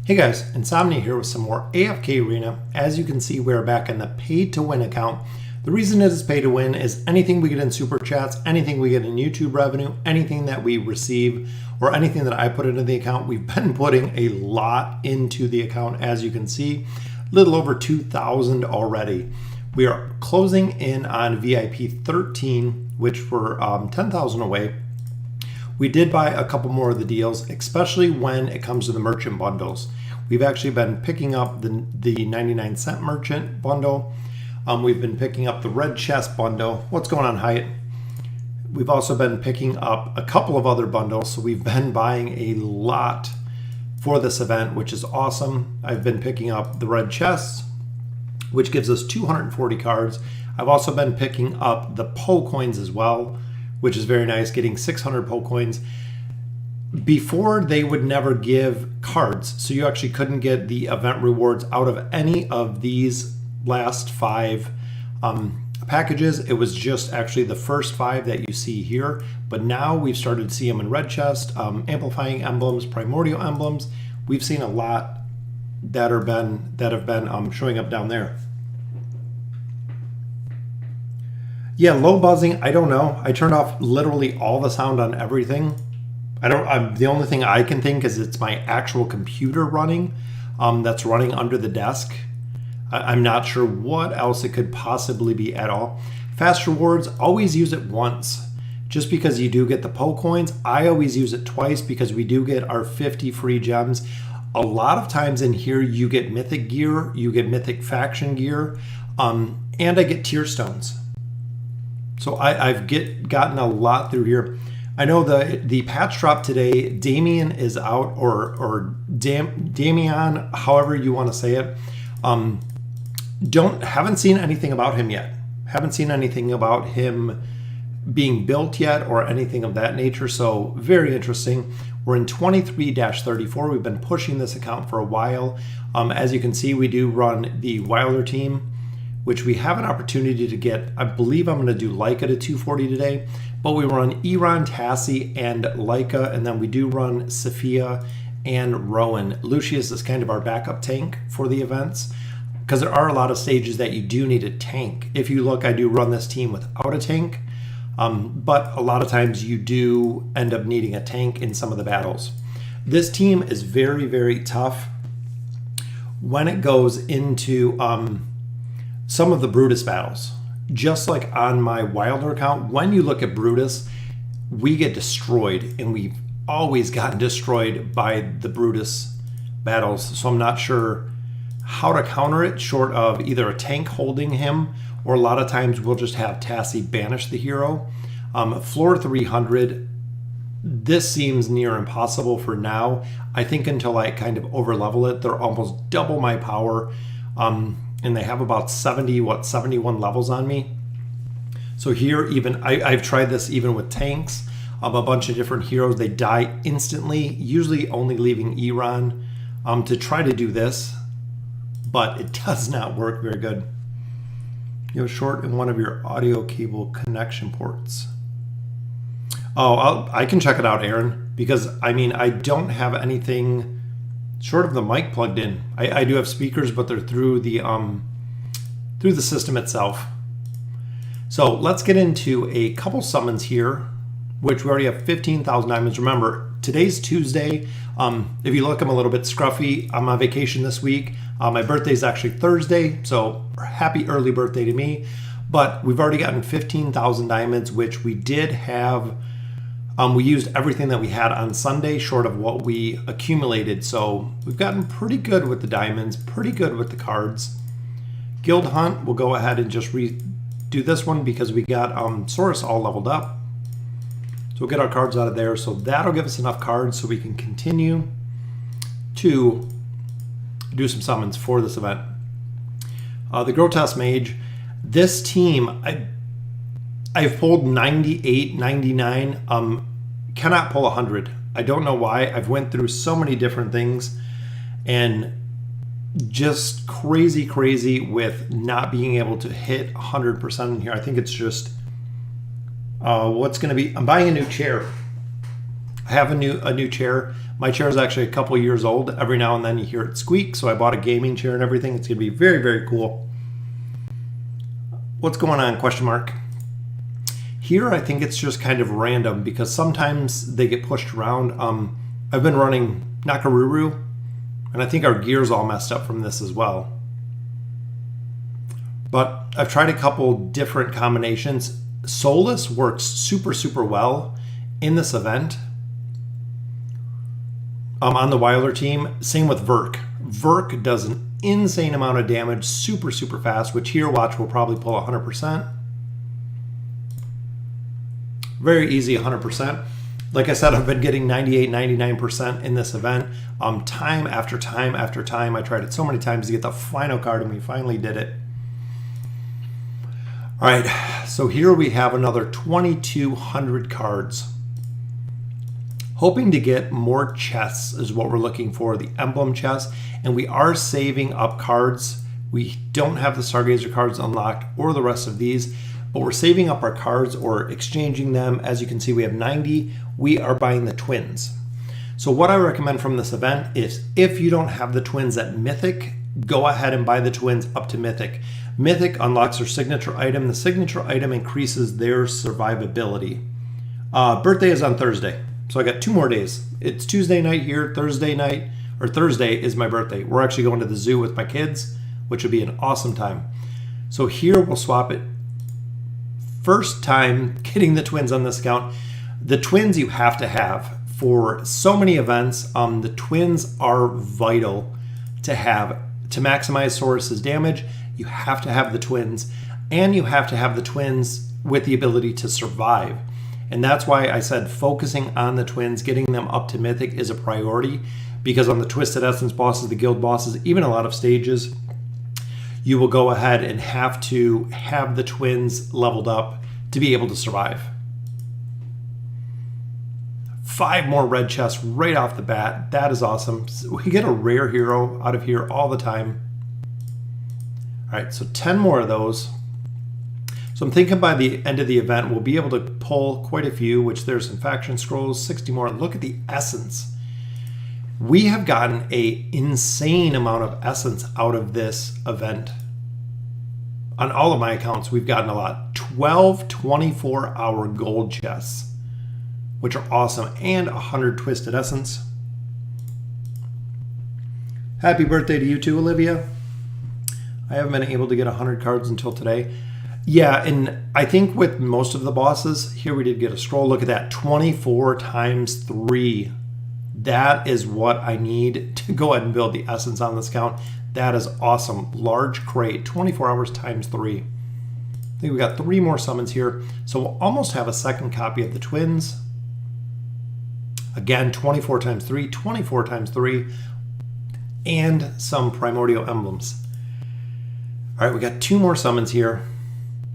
Hey guys, Insomnia here with some more AFK Arena. As you can see, we're back in the pay-to-win account. The reason it is pay-to-win is anything we get in Super Chats, anything we get in YouTube revenue, anything that we receive, or anything that I put into the account. We've been putting a lot into the account, as you can see, a little over 2,000 already. We are closing in on VIP 13, which we're 10,000 away. We did buy a couple more of the deals, especially when it comes to the merchant bundles. We've actually been picking up the 99-cent merchant bundle. We've been picking up the red chest bundle. What's going on, Hyatt? We've also been picking up a couple of other bundles, so we've been buying a lot for this event, which is awesome. I've been picking up the red chests, which gives us 240 cards. I've also been picking up the PO coins as well, which is very nice, getting 600 PO coins. Before, they would never give cards, so you actually couldn't get the event rewards out of any of these last 5 packages. It was just actually the first 5 that you see here, but now we've started to see them in red chest, amplifying emblems, primordial emblems. We've seen a lot that have been showing up down there. Yeah, low buzzing, I don't know. I turned off literally all the sound on everything. The only thing I can think is it's my actual computer running that's running under the desk. I'm not sure what else it could possibly be at all. Fast rewards, always use it once. Just because you do get the PO coins, I always use it twice because we do get our 50 free gems. A lot of times in here, you get mythic gear, you get mythic faction gear, and I get tier stones. So I've gotten a lot through here. I know the patch drop today, Damien is out, or Damian, however you want to say it. Haven't seen anything about him yet. Haven't seen anything about him being built yet or anything of that nature. So very interesting. We're in 23-34. We've been pushing this account for a while. As you can see, we do run the Wilder team, which we have an opportunity to get. I believe I'm going to do Leica to 240 today, but we run Iran, Tassie, and Leica, and then we do run Sophia and Rowan. Lucius is kind of our backup tank for the events, because there are a lot of stages that you do need a tank. If you look, I do run this team without a tank, but a lot of times you do end up needing a tank in some of the battles. This team is very, very tough when it goes into some of the Brutus battles. Just like on my Wilder account, when you look at Brutus, we get destroyed, and we've always gotten destroyed by the Brutus battles. So I'm not sure how to counter it short of either a tank holding him, or a lot of times we'll just have Tassie banish the hero. Floor 300, this seems near impossible for now. I think until I kind of over level it, they're almost double my power. And they have about 71 levels on me. So here, even I've tried this even with tanks of a bunch of different heroes. They die instantly, usually only leaving Iran to try to do this, but it does not work very good. You have short in one of your audio cable connection ports. Oh, I can check it out, Aaron, because I mean, I don't have anything short of the mic plugged in. I do have speakers, but they're through the system itself. So let's get into a couple summons here, which we already have 15,000 diamonds. Remember, today's Tuesday. If you look, I'm a little bit scruffy. I'm on vacation this week. My birthday is actually Thursday, so happy early birthday to me. But we've already gotten 15,000 diamonds, which we did have. We used everything that we had on Sunday, short of what we accumulated. So we've gotten pretty good with the diamonds, pretty good with the cards. Guild Hunt, we'll go ahead and just redo this one because we got Saurus all leveled up. So we'll get our cards out of there. So that'll give us enough cards so we can continue to do some summons for this event. The Grotesque Mage, this team, I've pulled 98, 99, cannot pull 100. I don't know why. I've went through so many different things and just crazy with not being able to hit 100% in here. I think it's just what's going to be. I'm buying a new chair. I have a new chair. My chair is actually a couple years old. Every now and then you hear it squeak, so I bought a gaming chair and everything. It's going to be very, very cool. What's going on, question mark? Here, I think it's just kind of random because sometimes they get pushed around. I've been running Nakaruru, and I think our gear's all messed up from this as well. But I've tried a couple different combinations. Solus works super, super well in this event. On the Weiler team, same with Verk. Verk does an insane amount of damage, super, super fast, which here, watch, will probably pull 100%. Very easy, 100%. Like I said, I've been getting 98, 99% in this event. Time after time after time. I tried it so many times to get the final card, and we finally did it. All right, so here we have another 2,200 cards. Hoping to get more chests is what we're looking for, the emblem chests, and we are saving up cards. We don't have the Stargazer cards unlocked or the rest of these, but we're saving up our cards or exchanging them. As you can see, we have 90. We are buying the twins. So what I recommend from this event is if you don't have the twins at Mythic, go ahead and buy the twins up to Mythic. Mythic unlocks their signature item. The signature item increases their survivability. Birthday is on Thursday, so I got 2 more days. It's Tuesday night here, Thursday night, or Thursday is my birthday. We're actually going to the zoo with my kids, which would be an awesome time. So here we'll swap it. First time getting the twins on this account. The twins you have to have for so many events. The twins are vital to have to maximize Saurus's damage. You have to have the twins, and you have to have the twins with the ability to survive. And that's why I said focusing on the twins, getting them up to Mythic is a priority, because on the Twisted Essence bosses, the guild bosses, even a lot of stages, you will go ahead and have to have the twins leveled up to be able to survive. 5 more red chests right off the bat. That is awesome. We get a rare hero out of here all the time. All right, so 10 more of those. So I'm thinking by the end of the event, we'll be able to pull quite a few, which there's some faction scrolls, 60 more. Look at the essence. We have gotten an insane amount of essence out of this event. On all of my accounts, we've gotten a lot. 12 24-hour gold chests, which are awesome, and 100 Twisted Essence. Happy birthday to you too, Olivia. I haven't been able to get 100 cards until today. Yeah, and I think with most of the bosses, here we did get a scroll. Look at that, 24 times 3. That is what I need to go ahead and build the essence on this account. That is awesome. Large crate, 24 hours times 3. I think we got 3 more summons here. So we'll almost have a second copy of the twins. Again, 24 times 3, 24 times 3, and some primordial emblems. All right, we got 2 more summons here,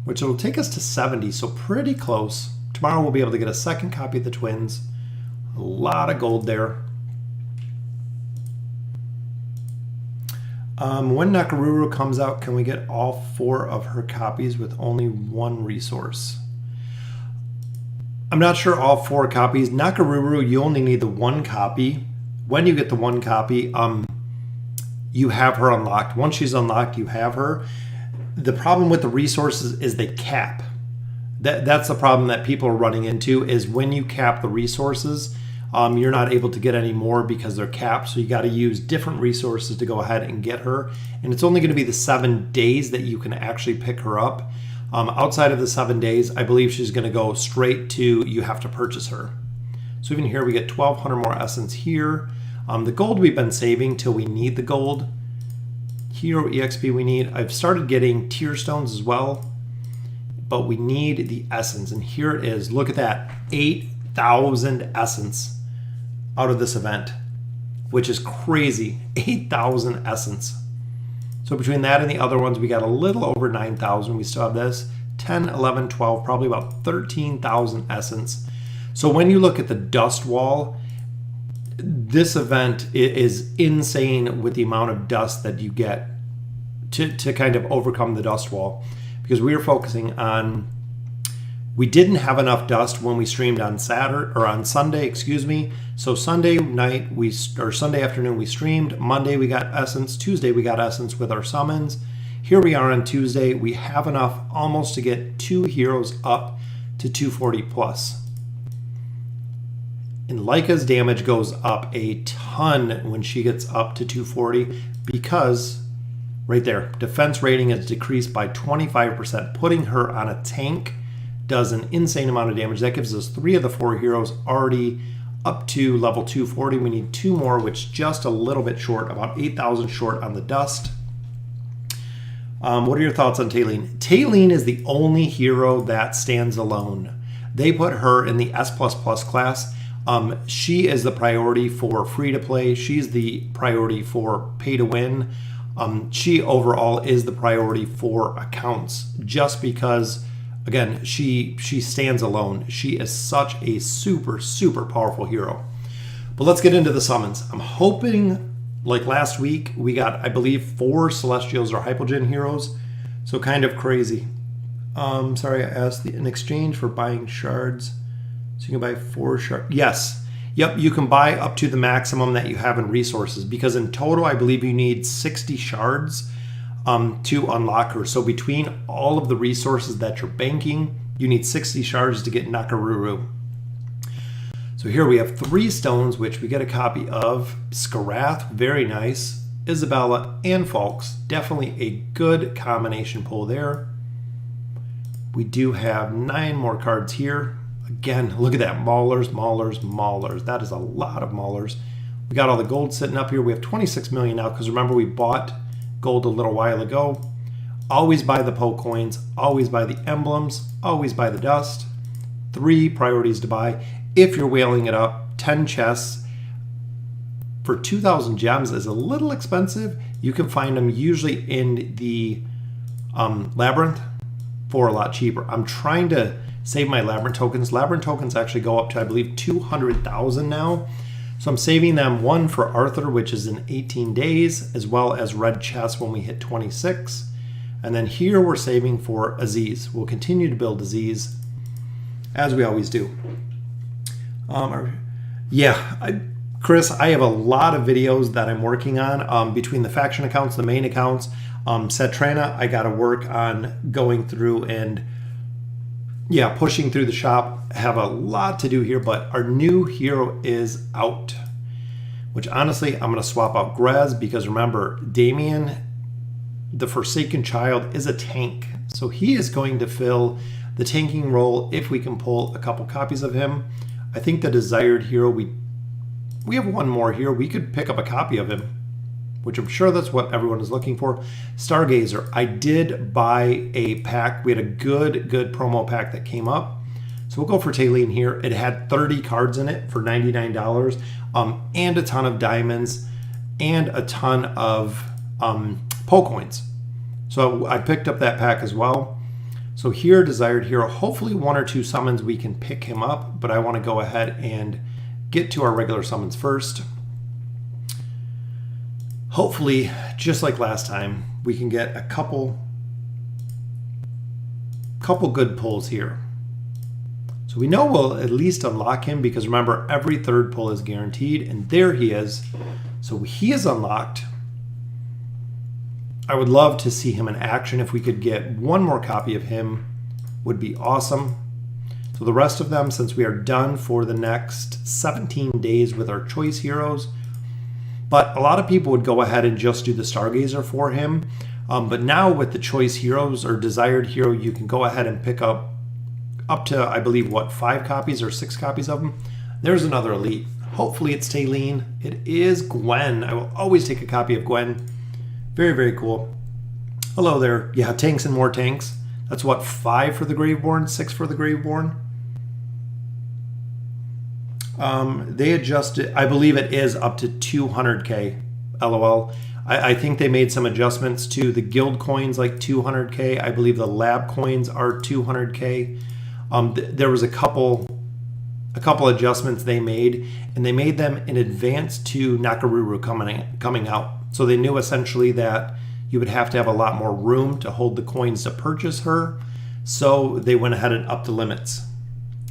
which will take us to 70, so pretty close. Tomorrow we'll be able to get a second copy of the twins. A lot of gold there. When Nakaruru comes out, can we get all 4 of her copies with only 1 resource? I'm not sure all 4 copies. Nakaruru, you only need the 1 copy. When you get the 1 copy, you have her unlocked. Once she's unlocked, you have her. The problem with the resources is they cap. That's the problem that people are running into, is when you cap the resources, you're not able to get any more because they're capped. So you got to use different resources to go ahead and get her. And it's only going to be the 7 days that you can actually pick her up. Outside of the 7 days, I believe she's going to go straight to you have to purchase her. So even here we get 1,200 more essence here. The gold we've been saving till we need the gold. Hero EXP we need. I've started getting tier stones as well, but we need the essence. And here it is. Look at that. 8,000 essence out of this event, which is crazy. 8,000 essence. So between that and the other ones, we got a little over 9,000. We still have this 10, 11, 12, probably about 13,000 essence. So when you look at the dust wall, this event is insane with the amount of dust that you get to kind of overcome the dust wall, because we are focusing on We didn't have enough dust when we streamed on Saturday or on Sunday, excuse me. So Sunday night or Sunday afternoon we streamed. Monday we got essence. Tuesday we got essence with our summons. Here we are on Tuesday. We have enough almost to get 2 heroes up to 240 plus. And Leica's damage goes up a ton when she gets up to 240 because right there, defense rating is decreased by 25%. Putting her on a tank does an insane amount of damage. That gives us 3 of the 4 heroes already up to level 240. We need 2 more, which just a little bit short, about 8,000 short on the dust. What are your thoughts on Taylene? Taylene is the only hero that stands alone. They put her in the S++ class. She is the priority for free to play. She's the priority for pay to win. She overall is the priority for accounts just because, again, she stands alone. She is such a super, super powerful hero. But let's get into the summons. I'm hoping, like last week, we got, I believe, 4 Celestials or Hypogean heroes. So kind of crazy. Sorry, I asked in exchange for buying shards. So you can buy 4 shards. Yes. Yep, you can buy up to the maximum that you have in resources because in total, I believe you need 60 shards to unlock her. So between all of the resources that you're banking, you need 60 shards to get Nakaruru. So here we have 3 stones, which we get a copy of. Skarath, very nice. Isabella and Falks, definitely a good combination pull there. We do have 9 more cards here. Again, look at that. Maulers, Maulers, Maulers. That is a lot of Maulers. We got all the gold sitting up here. We have 26 million now because remember we bought gold a little while ago. Always buy the Poe coins. Always buy the emblems. Always buy the dust. 3 priorities to buy. If you're whaling it up, 10 chests for 2,000 gems is a little expensive. You can find them usually in the Labyrinth for a lot cheaper. I'm trying to save my Labyrinth tokens. Labyrinth tokens actually go up to, I believe, 200,000 now. So I'm saving them, 1 for Arthur, which is in 18 days, as well as red chests when we hit 26. And then here we're saving for Aziz. We'll continue to build Aziz, as we always do. Chris, I have a lot of videos that I'm working on between the faction accounts, the main accounts. Satrana, I got to work on going through and pushing through the shop. Have a lot to do here, but our new hero is out, which honestly, I'm going to swap out Grez because remember, Damien, the Forsaken Child, is a tank. So he is going to fill the tanking role if we can pull a couple copies of him. I think the desired hero, we have 1 more here. We could pick up a copy of him, which I'm sure that's what everyone is looking for. Stargazer, I did buy a pack. We had a good promo pack that came up. So we'll go for Taylene here. It had 30 cards in it for $99 and a ton of diamonds and a ton of Poe coins. So I picked up that pack as well. So here, desired hero, hopefully 1 or 2 summons we can pick him up, but I want to go ahead and get to our regular summons first. Hopefully, just like last time, we can get a couple good pulls here. So we know we'll at least unlock him because remember, every 3rd pull is guaranteed, and there he is. So he is unlocked. I would love to see him in action. If we could get 1 more copy of him, would be awesome. So the rest of them, since we are done for the next 17 days with our choice heroes, but a lot of people would go ahead and just do the Stargazer for him. But now with the choice heroes or desired hero, you can go ahead and pick up to, I believe, 5 copies or 6 copies of them. There's another elite. Hopefully it's Taylene. It is Gwen. I will always take a copy of Gwen. Very, very cool. Hello there. Yeah, tanks and more tanks. That's what, 5 for the Graveborn, 6 for the Graveborn. They adjusted, I believe it is up to 200k, LOL. I think they made some adjustments to the guild coins, like 200k. I believe the lab coins are 200k. There was a couple adjustments they made, and they made them in advance to Nakaruru coming out. So they knew essentially that you would have to have a lot more room to hold the coins to purchase her. So they went ahead and upped the limits.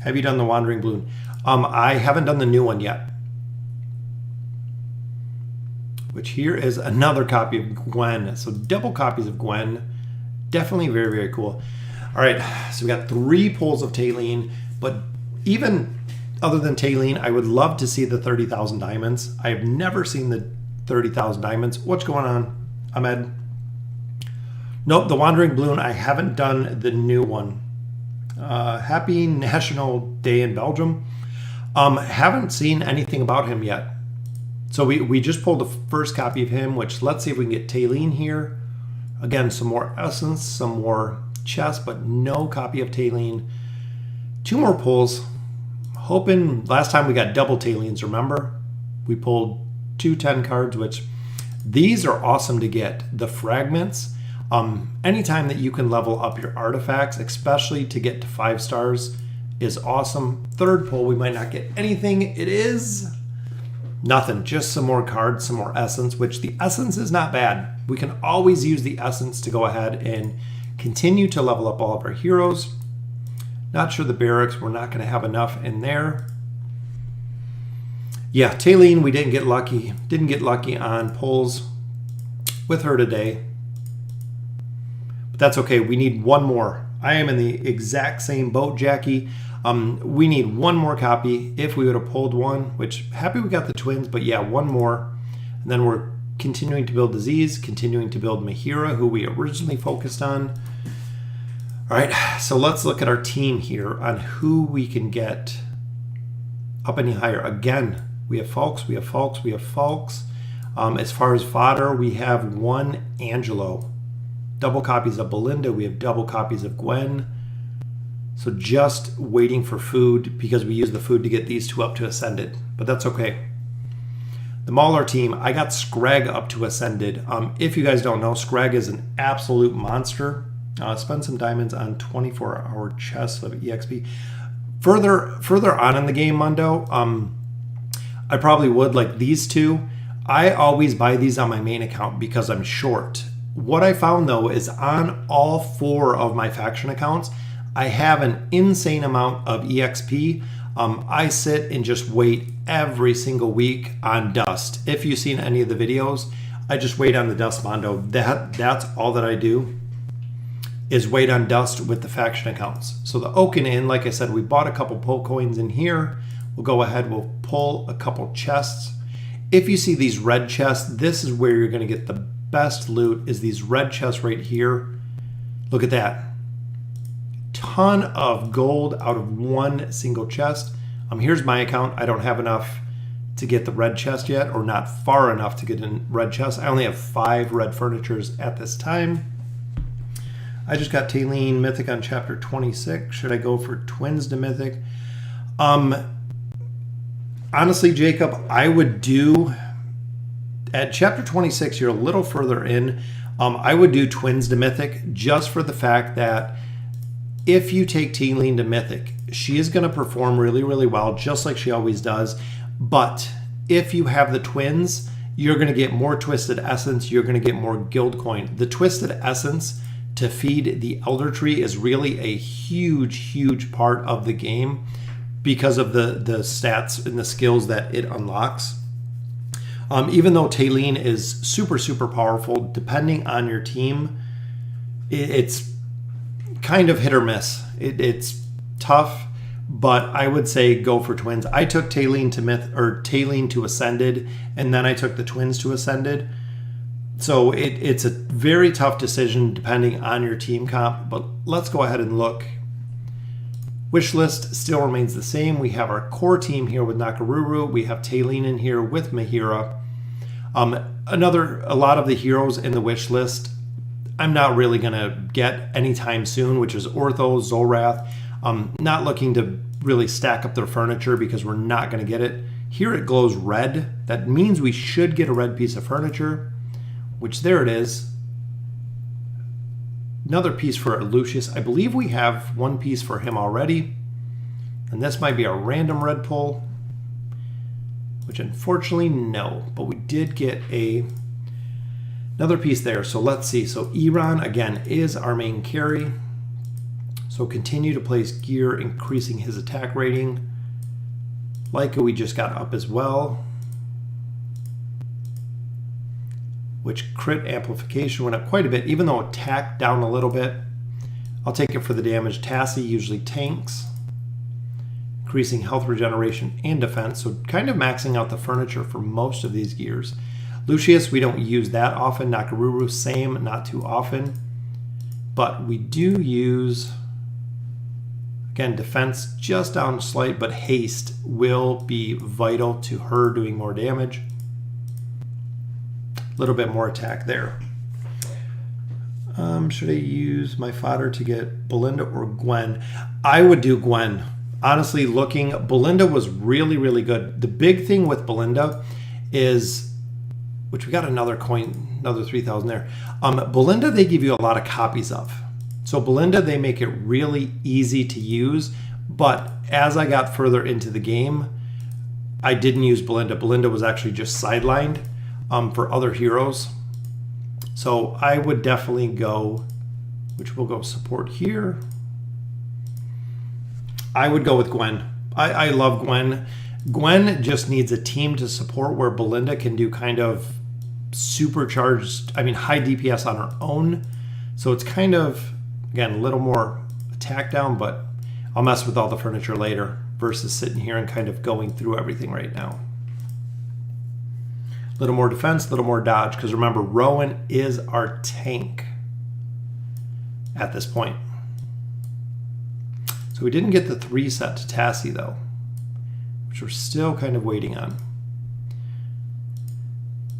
Have you done the Wandering Balloon? I haven't done the new one yet. Which here is another copy of Gwen. So double copies of Gwen. Definitely very, very cool. All right, so we got 3 pulls of Taylene, but even other than Taylene, I would love to see the 30,000 diamonds. I have never seen the 30,000 diamonds. What's going on, Ahmed? Nope, the Wandering Balloon, I haven't done the new one. Happy National Day in Belgium. Haven't seen anything about him yet. So we just pulled the first copy of him, which let's see if we can get Taylene here. Again, some more essence, some more chest, but no copy of Taylene. 2 more pulls. Hoping, last time we got double Taylenes, remember? We pulled 2 10 cards, which these are awesome to get. The fragments, anytime that you can level up your artifacts, especially to get to 5 stars, is awesome. 3rd pull, we might not get anything. It is nothing, just some more cards, some more essence, which the essence is not bad. We can always use the essence to go ahead and continue to level up all of our heroes. Not sure the barracks, we're not going to have enough in there. Yeah, Taylene, we didn't get lucky. Didn't get lucky on pulls with her today. But that's okay, we need 1 more. I am in the exact same boat, Jackie. We need 1 more copy if we would have pulled one, which happy we got the twins, but yeah, 1 more. And then we're continuing to build Disease, continuing to build Mahira, who we originally focused on. All right, so let's look at our team here on who we can get up any higher. Again, we have Falks, we have Falks, we have Falks. As far as fodder, we have 1 Angelo. Double copies of Belinda, we have double copies of Gwen. So just waiting for food because we use the food to get these 2 up to Ascended, but that's okay. The Mauler team, I got Scrag up to Ascended. If you guys don't know, Scrag is an absolute monster. Spend some diamonds on 24-hour chests of EXP. Further on in the game, Mundo, I probably would, like these 2. I always buy these on my main account because I'm short. What I found though is on all 4 of my faction accounts, I have an insane amount of EXP. I sit and just wait every single week on dust. If you've seen any of the videos, I just wait on the dust, Mondo. That's all that I do, is wait on dust with the faction accounts. So the Oaken Inn, like I said, we bought a couple pull coins in here. We'll go ahead, we'll pull a couple chests. If you see these red chests, this is where you're gonna get the best loot, is these red chests right here. Look at that. Ton of gold out of 1 single chest. Here's my account. I don't have enough to get the red chest yet, or not far enough to get a red chest. I only have 5 red furnitures at this time. I just got Taylene Mythic on chapter 26. Should I go for twins to Mythic? Honestly, Jacob, I would do, at chapter 26, you're a little further in. I would do twins to Mythic just for the fact that if you take Taylene to Mythic, she is going to perform really, really well, just like she always does. But if you have the twins, you're going to get more Twisted Essence. You're going to get more Guild Coin. The Twisted Essence to feed the Elder Tree is really a huge, huge part of the game because of the stats and the skills that it unlocks. Even though Taylene is super, super powerful, depending on your team, it's kind of hit or miss. It's tough, but I would say go for twins. I took Taylene to Taylene to Ascended, and then I took the twins to Ascended. So it's a very tough decision depending on your team comp, but let's go ahead and look. Wish list still remains the same. We have our core team here with Nakaruru. We have Taylene in here with Mahira. A lot of the heroes in the wish list I'm not really going to get anytime soon, which is Ortho, Zolrath. Not looking to really stack up their furniture because we're not going to get it. Here it glows red. That means we should get a red piece of furniture, which there it is. Another piece for Lucius. I believe we have 1 piece for him already. And this might be a random red pull, which unfortunately no, but we did get another piece there. So let's see. So Iran again is our main carry. So continue to place gear, increasing his attack rating. Leica we just got up as well, which crit amplification went up quite a bit, even though attack down a little bit. I'll take it for the damage. Tassie usually tanks, increasing health regeneration and defense, so kind of maxing out the furniture for most of these gears. Lucius, we don't use that often. Nakaruru, same, not too often. But we do use, again, defense just down slight, but haste will be vital to her doing more damage. A little bit more attack there. Should I use my fodder to get Belinda or Gwen? I would do Gwen. Honestly, Belinda was really, really good. The big thing with Belinda is, which we got another coin, another 3,000 there. Belinda, they give you a lot of copies of. So Belinda, they make it really easy to use. But as I got further into the game, I didn't use Belinda. Belinda was actually just sidelined for other heroes. So I would definitely go, which we'll go support here. I would go with Gwen. I love Gwen. Gwen just needs a team to support, where Belinda can do kind of supercharged, high DPS on her own. So it's kind of, again, a little more attack down, but I'll mess with all the furniture later versus sitting here and kind of going through everything right now. A little more defense, a little more dodge, because remember, Rowan is our tank at this point. So we didn't get the 3 set to Tassie though, which we're still kind of waiting on.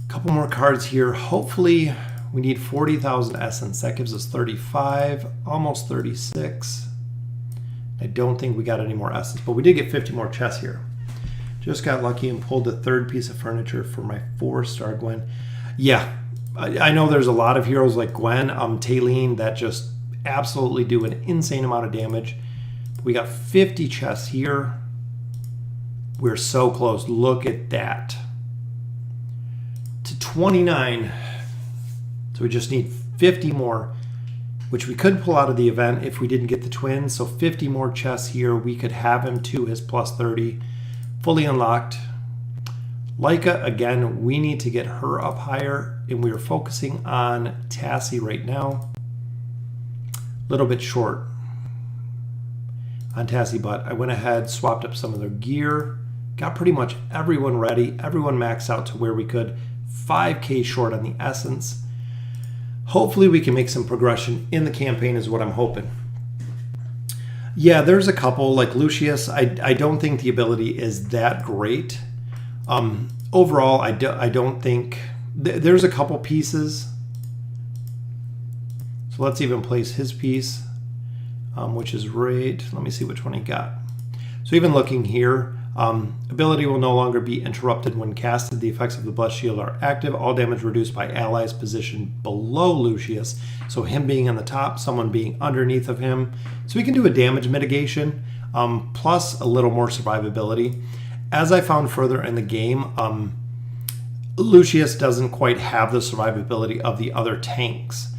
A couple more cards here. Hopefully we need 40,000 essence. That gives us 35, almost 36. I don't think we got any more essence, but we did get 50 more chests here. Just got lucky and pulled the 3rd piece of furniture for my 4-star Gwen. Yeah, I know there's a lot of heroes like Gwen, Taylene, that just absolutely do an insane amount of damage. We got 50 chests here. We're so close. Look at that. To 29. So we just need 50 more, which we could pull out of the event if we didn't get the twins. So 50 more chests here. We could have him to his plus 30. Fully unlocked. Leica, again, we need to get her up higher, and we are focusing on Tassie right now. A little bit short on Tassie, but I went ahead, swapped up some of their gear, got pretty much everyone ready, everyone maxed out to where we could. 5K short on the essence. Hopefully we can make some progression in the campaign is what I'm hoping. Yeah, there's a couple, like Lucius. I don't think the ability is that great. Overall, I don't think... There's a couple pieces. So let's even place his piece, which is right. Let me see which one he got. So even looking here, ability will no longer be interrupted when casted. The effects of the Blessed Shield are active. All damage reduced by allies positioned below Lucius. So him being on the top, someone being underneath of him. So we can do a damage mitigation, plus a little more survivability. As I found further in the game, Lucius doesn't quite have the survivability of the other tanks.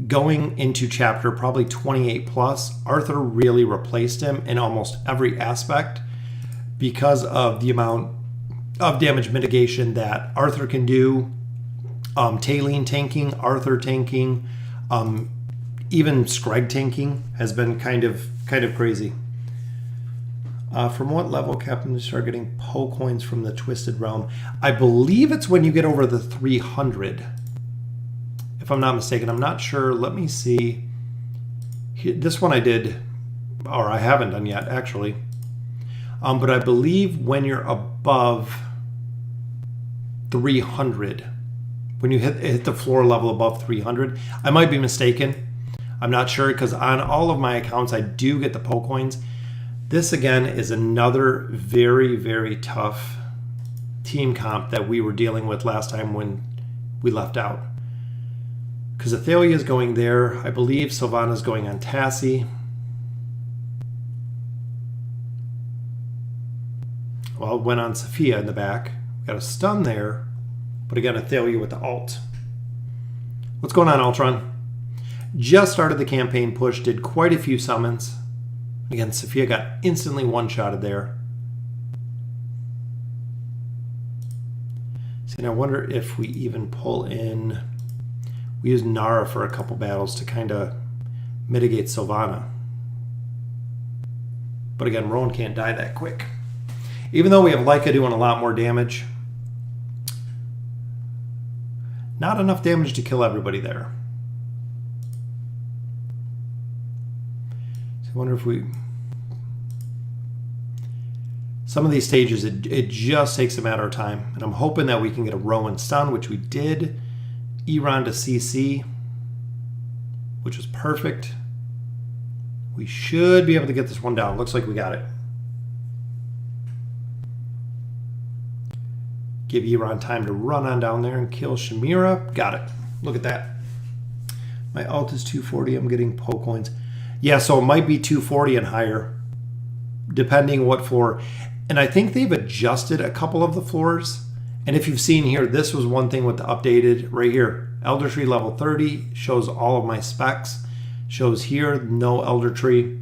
Going into chapter probably 28 plus, Arthur really replaced him in almost every aspect because of the amount of damage mitigation that Arthur can do. Taylene tanking, Arthur tanking, even Screg tanking has been kind of crazy. From what level captains start getting Poe coins from the Twisted Realm? I believe it's when you get over the 300. If I'm not mistaken, I'm not sure. Let me see. This one I did, or I haven't done yet, actually. But I believe when you're above 300, when you hit the floor level above 300, I might be mistaken. I'm not sure, because on all of my accounts, I do get the Poe coins. This, again, is another very, very tough team comp that we were dealing with last time when we left out. Because Athalia is going there. I believe Sylvana's going on Tassie. Well, went on Sophia in the back. Got a stun there. But again, Athalia with the ult. What's going on, Ultron? Just started the campaign push. Did quite a few summons. Again, Sophia got instantly one-shotted there. See, and I wonder if we even pull in... We use Nara for a couple battles to kind of mitigate Sylvana. But again, Rowan can't die that quick. Even though we have Leica doing a lot more damage. Not enough damage to kill everybody there. So I wonder if we... Some of these stages, it just takes a matter of time. And I'm hoping that we can get a Rowan stun, which we did. Iran to CC, which was perfect. We should be able to get this one down. Looks like we got it. Give Iran time to run on down there and kill Shamira. Got it. Look at that. My ult is 240. I'm getting poke coins. Yeah, so it might be 240 and higher, depending what floor. And I think they've adjusted a couple of the floors. And if you've seen here, this was one thing with the updated right here. Elder Tree level 30 shows all of my specs. Shows here, no Elder Tree.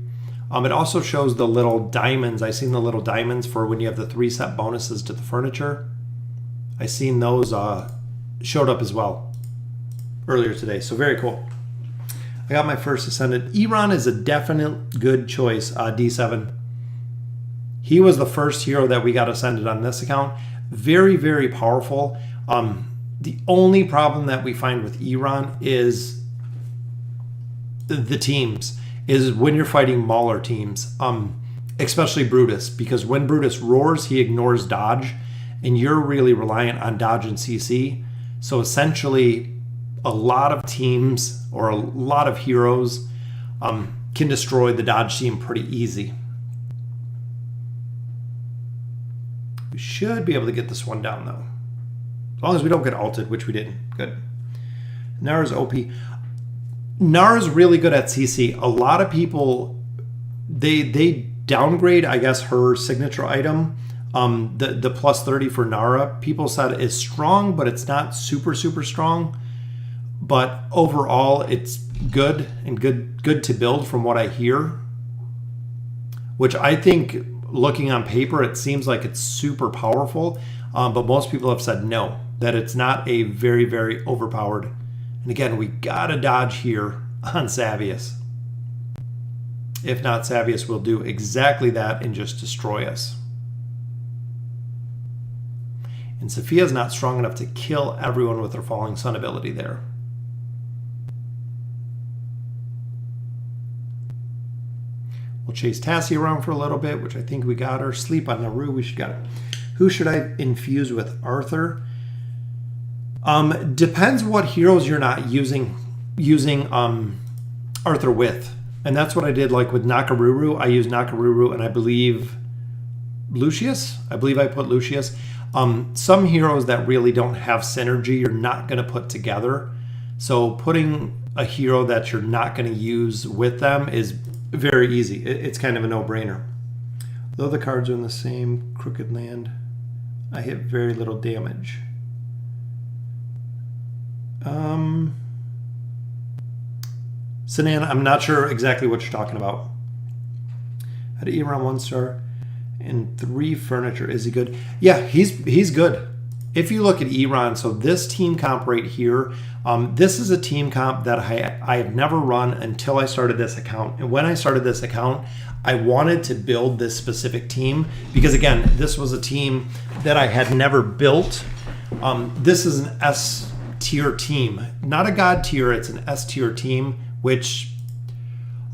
It also shows the little diamonds. I seen the little diamonds for when you have the 3 set bonuses to the furniture. I seen those showed up as well earlier today. So very cool. I got my first Ascendant. Iran is a definite good choice, D7. He was the first hero that we got Ascended on this account. Very, very powerful. The only problem that we find with Iran is the teams, is when you're fighting Mauler teams, especially Brutus, because when Brutus roars, he ignores dodge, and you're really reliant on dodge and CC. So essentially, a lot of teams or a lot of heroes can destroy the dodge team pretty easy. We should be able to get this one down, though. As long as we don't get ulted, which we didn't. Good. Nara's OP. Nara's really good at CC. A lot of people, they downgrade, I guess, her signature item. The plus 30 for Nara, people said is strong, but it's not super, super strong. But overall, it's good and good to build from what I hear. Which I think, looking on paper, it seems like it's super powerful. But most people have said no, that it's not a very, very overpowered. And again, we gotta dodge here on Savius. If not, Savius will do exactly that and just destroy us. And Sophia's not strong enough to kill everyone with her Falling Sun ability there. We'll chase Tassie around for a little bit, which I think we got her. Sleep on Naru, we should got it. Who should I infuse with? Arthur? Depends what heroes you're not using Arthur with. And that's what I did like with Nakaruru. I used Nakaruru and I believe Lucius. I believe I put Lucius. Some heroes that really don't have synergy, you're not going to put together. So putting a hero that you're not going to use with them is very easy. It's kind of a no-brainer. Though the cards are in the same crooked land, I hit very little damage. Sinan, I'm not sure exactly what you're talking about. Had an Iran 1-star and 3 furniture. Is he good? Yeah, he's good. If you look at Iran, so this team comp right here, this is a team comp that I have never run until I started this account. And when I started this account, I wanted to build this specific team because, again, this was a team that I had never built. This is an S tier team, not a God tier. It's an S tier team, which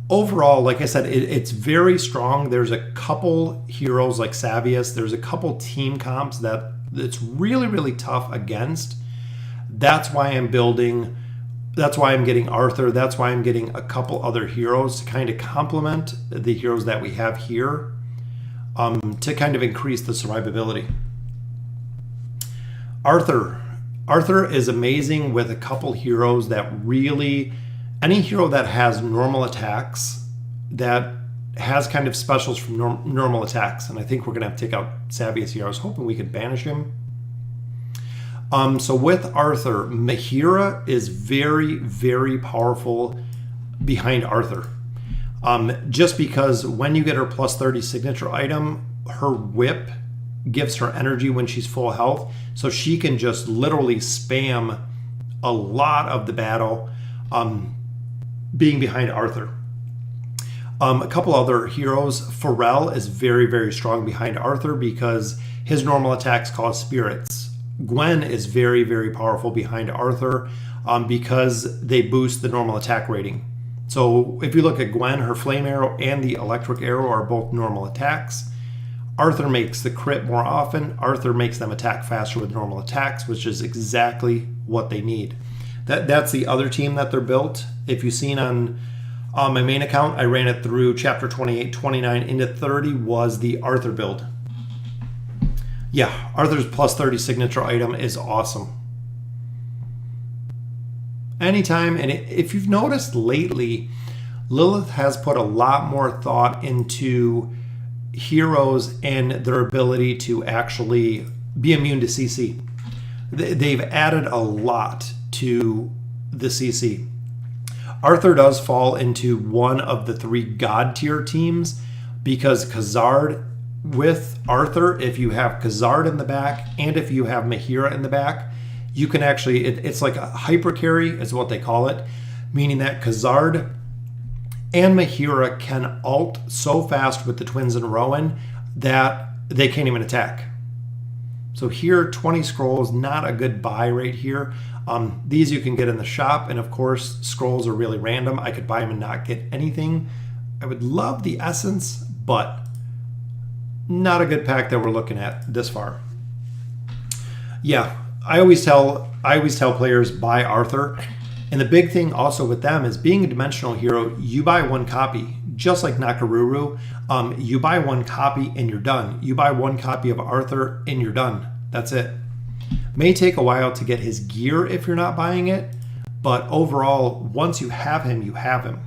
overall, like I said, it's very strong. There's a couple heroes like Savius. There's a couple team comps that it's really, really tough against. That's why I'm building. That's why I'm getting Arthur. That's why I'm getting a couple other heroes to kind of complement the heroes that we have here, to kind of increase the survivability. Arthur is amazing with a couple heroes that really, any hero that has normal attacks, that has kind of specials from normal attacks. And I think we're going to have to take out Savius here. I was hoping we could banish him. So with Arthur, Mahira is very, very powerful behind Arthur. just because when you get her plus 30 signature item, her whip gives her energy when she's full health. So she can just literally spam a lot of the battle being behind Arthur. A couple other heroes. Pharrell is very, very strong behind Arthur because his normal attacks cause spirits. Gwen is very, very powerful behind Arthur because they boost the normal attack rating. So if you look at Gwen, her flame arrow and the electric arrow are both normal attacks. Arthur makes the crit more often. Arthur makes them attack faster with normal attacks, which is exactly what they need. That's the other team that they're built. If you've seen on my main account, I ran it through chapter 28, 29 into 30 was the Arthur build. Yeah, Arthur's plus 30 signature item is awesome. Anytime, and if you've noticed lately, Lilith has put a lot more thought into heroes and their ability to actually be immune to CC. They've added a lot to the CC. Arthur does fall into one of the 3 God tier teams because Khazard with Arthur, if you have Khazard in the back and if you have Mahira in the back, you can actually, it's like a hyper carry is what they call it, meaning that Khazard and Mahira can ult so fast with the twins and Rowan that they can't even attack. So here, 20 scrolls, not a good buy right here. These you can get in the shop, and of course, scrolls are really random. I could buy them and not get anything. I would love the essence, but not a good pack that we're looking at this far. Yeah, I always tell players buy Arthur. And the big thing also with them is being a dimensional hero, you buy 1 copy, just like Nakaruru. You buy 1 copy and you're done. You buy 1 copy of Arthur and you're done. That's it. May take a while to get his gear if you're not buying it, but overall, once you have him, you have him.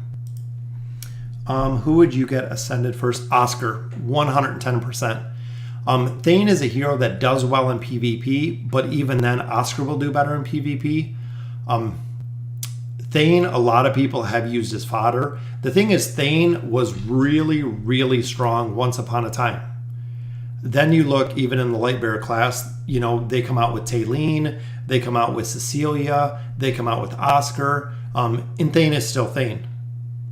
Who would you get ascended first? Oscar, 110%. Thane is a hero that does well in PvP, but even then, Oscar will do better in PvP. Thane, a lot of people have used as fodder. The thing is, Thane was really, really strong once upon a time. Then you look, even in the Lightbearer class, you know, they come out with Taylene, they come out with Cecilia, they come out with Oscar, and Thane is still Thane.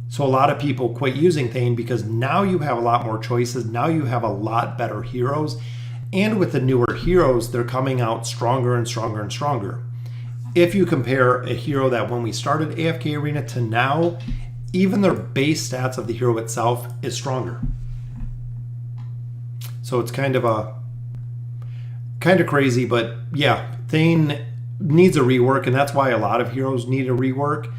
So a lot of people quit using Thane because now you have a lot more choices, now you have a lot better heroes, and with the newer heroes, they're coming out stronger and stronger and stronger. If you compare a hero that when we started AFK Arena to now, even their base stats of the hero itself is stronger. So it's kind of crazy, but yeah, Thane needs a rework, and that's why a lot of heroes need a rework.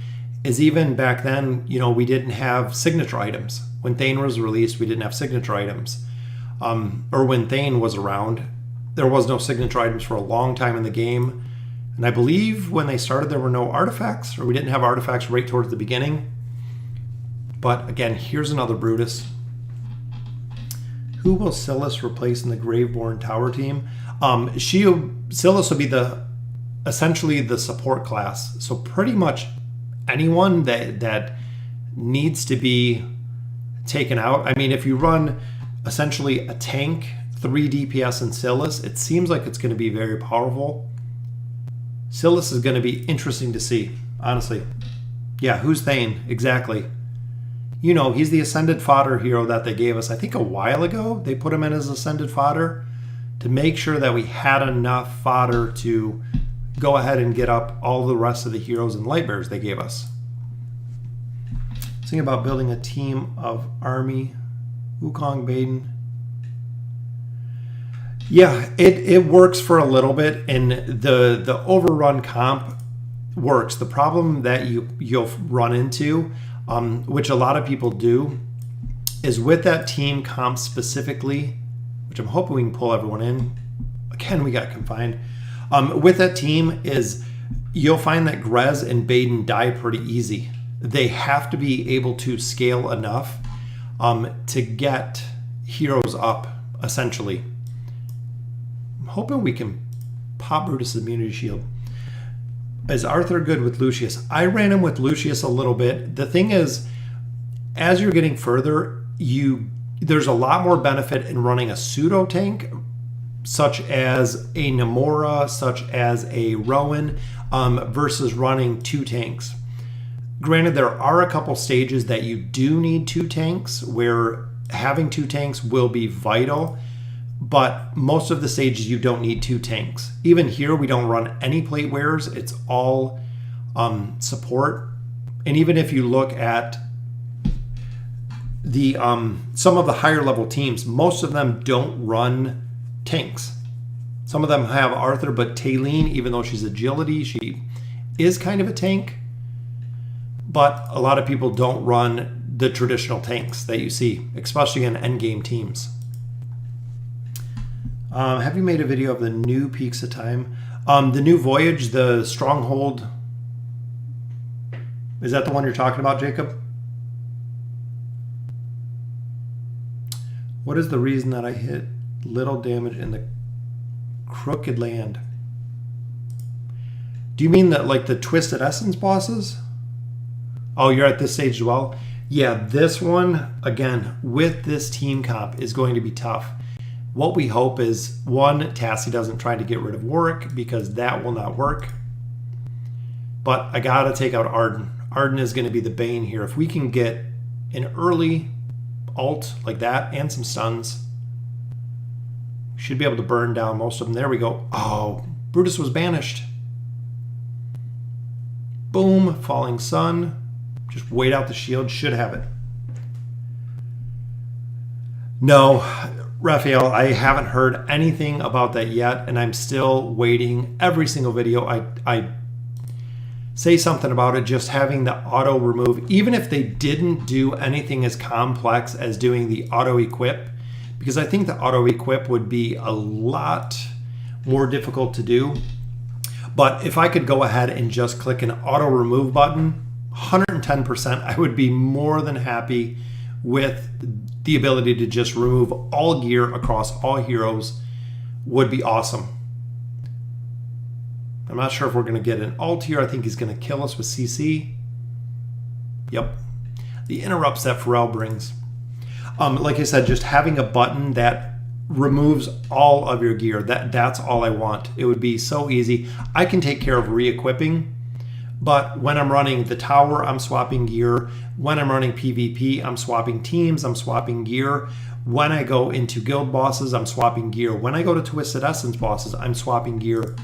Is even back then, you know, we didn't have signature items. When Thane was released, we didn't have signature items. Or when Thane was around, there was no signature items for a long time in the game. And I believe when they started, there were no artifacts, or we didn't have artifacts right towards the beginning. But again, here's another Brutus. Who will Silas replace in the Graveborn Tower team? Silas will be essentially the support class. So pretty much anyone that needs to be taken out. I mean, if you run essentially a tank, 3 DPS and Silas, it seems like it's going to be very powerful. Silas is going to be interesting to see, honestly. Yeah, who's Thane? Exactly. You know, he's the Ascended Fodder hero that they gave us, I think a while ago. They put him in as Ascended Fodder to make sure that we had enough fodder to go ahead and get up all the rest of the heroes and Lightbearers they gave us. Thinking about building a team of Army, Wukong, Baden. Yeah, it works for a little bit, and the overrun comp works. The problem that you'll run into, which a lot of people do, is with that team comp specifically, which I'm hoping we can pull everyone in. Again, we got confined. With that team is you'll find that Grez and Baden die pretty easy. They have to be able to scale enough to get heroes up, essentially. I'm hoping we can pop Brutus' immunity shield. Is Arthur good with Lucius? I ran him with Lucius a little bit. The thing is, as you're getting further, there's a lot more benefit in running a pseudo tank, such as a Namora, such as a Rowan, versus running 2 tanks. Granted, there are a couple stages that you do need 2 tanks, where having 2 tanks will be vital, but most of the stages you don't need 2 tanks. Even here, we don't run any plate wearers. It's all support. And even if you look at the some of the higher level teams, most of them don't run tanks. Some of them have Arthur, but Taylene, even though she's agility, she is kind of a tank. But a lot of people don't run the traditional tanks that you see, especially in endgame teams. Have you made a video of the new Peaks of Time? The new Voyage, the Stronghold, is that the one you're talking about, Jacob? What is the reason that I hit little damage in the Crooked Land? Do you mean that, like, the Twisted Essence bosses? Oh, you're at this stage as well? Yeah, this one, again, with this team comp is going to be tough. What we hope is, one, Tassie doesn't try to get rid of Warwick, because that will not work. But I gotta take out Arden. Arden is gonna be the bane here. If we can get an early ult like that and some stuns, we should be able to burn down most of them. There we go. Oh, Brutus was banished. Boom, Falling Sun. Just wait out the shield, should have it. No, Raphael, I haven't heard anything about that yet, and I'm still waiting. Every single video I say something about it, just having the auto remove, even if they didn't do anything as complex as doing the auto equip, because I think the auto equip would be a lot more difficult to do. But if I could go ahead and just click an auto remove button, 110%, I would be more than happy with the ability to just remove all gear across all heroes. Would be awesome. I'm not sure if we're going to get an ult here. I think he's going to kill us with CC. Yep. The interrupts that Pharrell brings. Like I said, just having a button that removes all of your gear, that's all I want. It would be so easy. I can take care of re-equipping, but when I'm running the tower, I'm swapping gear. When I'm running PvP, I'm swapping teams, I'm swapping gear. When I go into guild bosses, I'm swapping gear. When I go to Twisted Essence bosses, I'm swapping gear.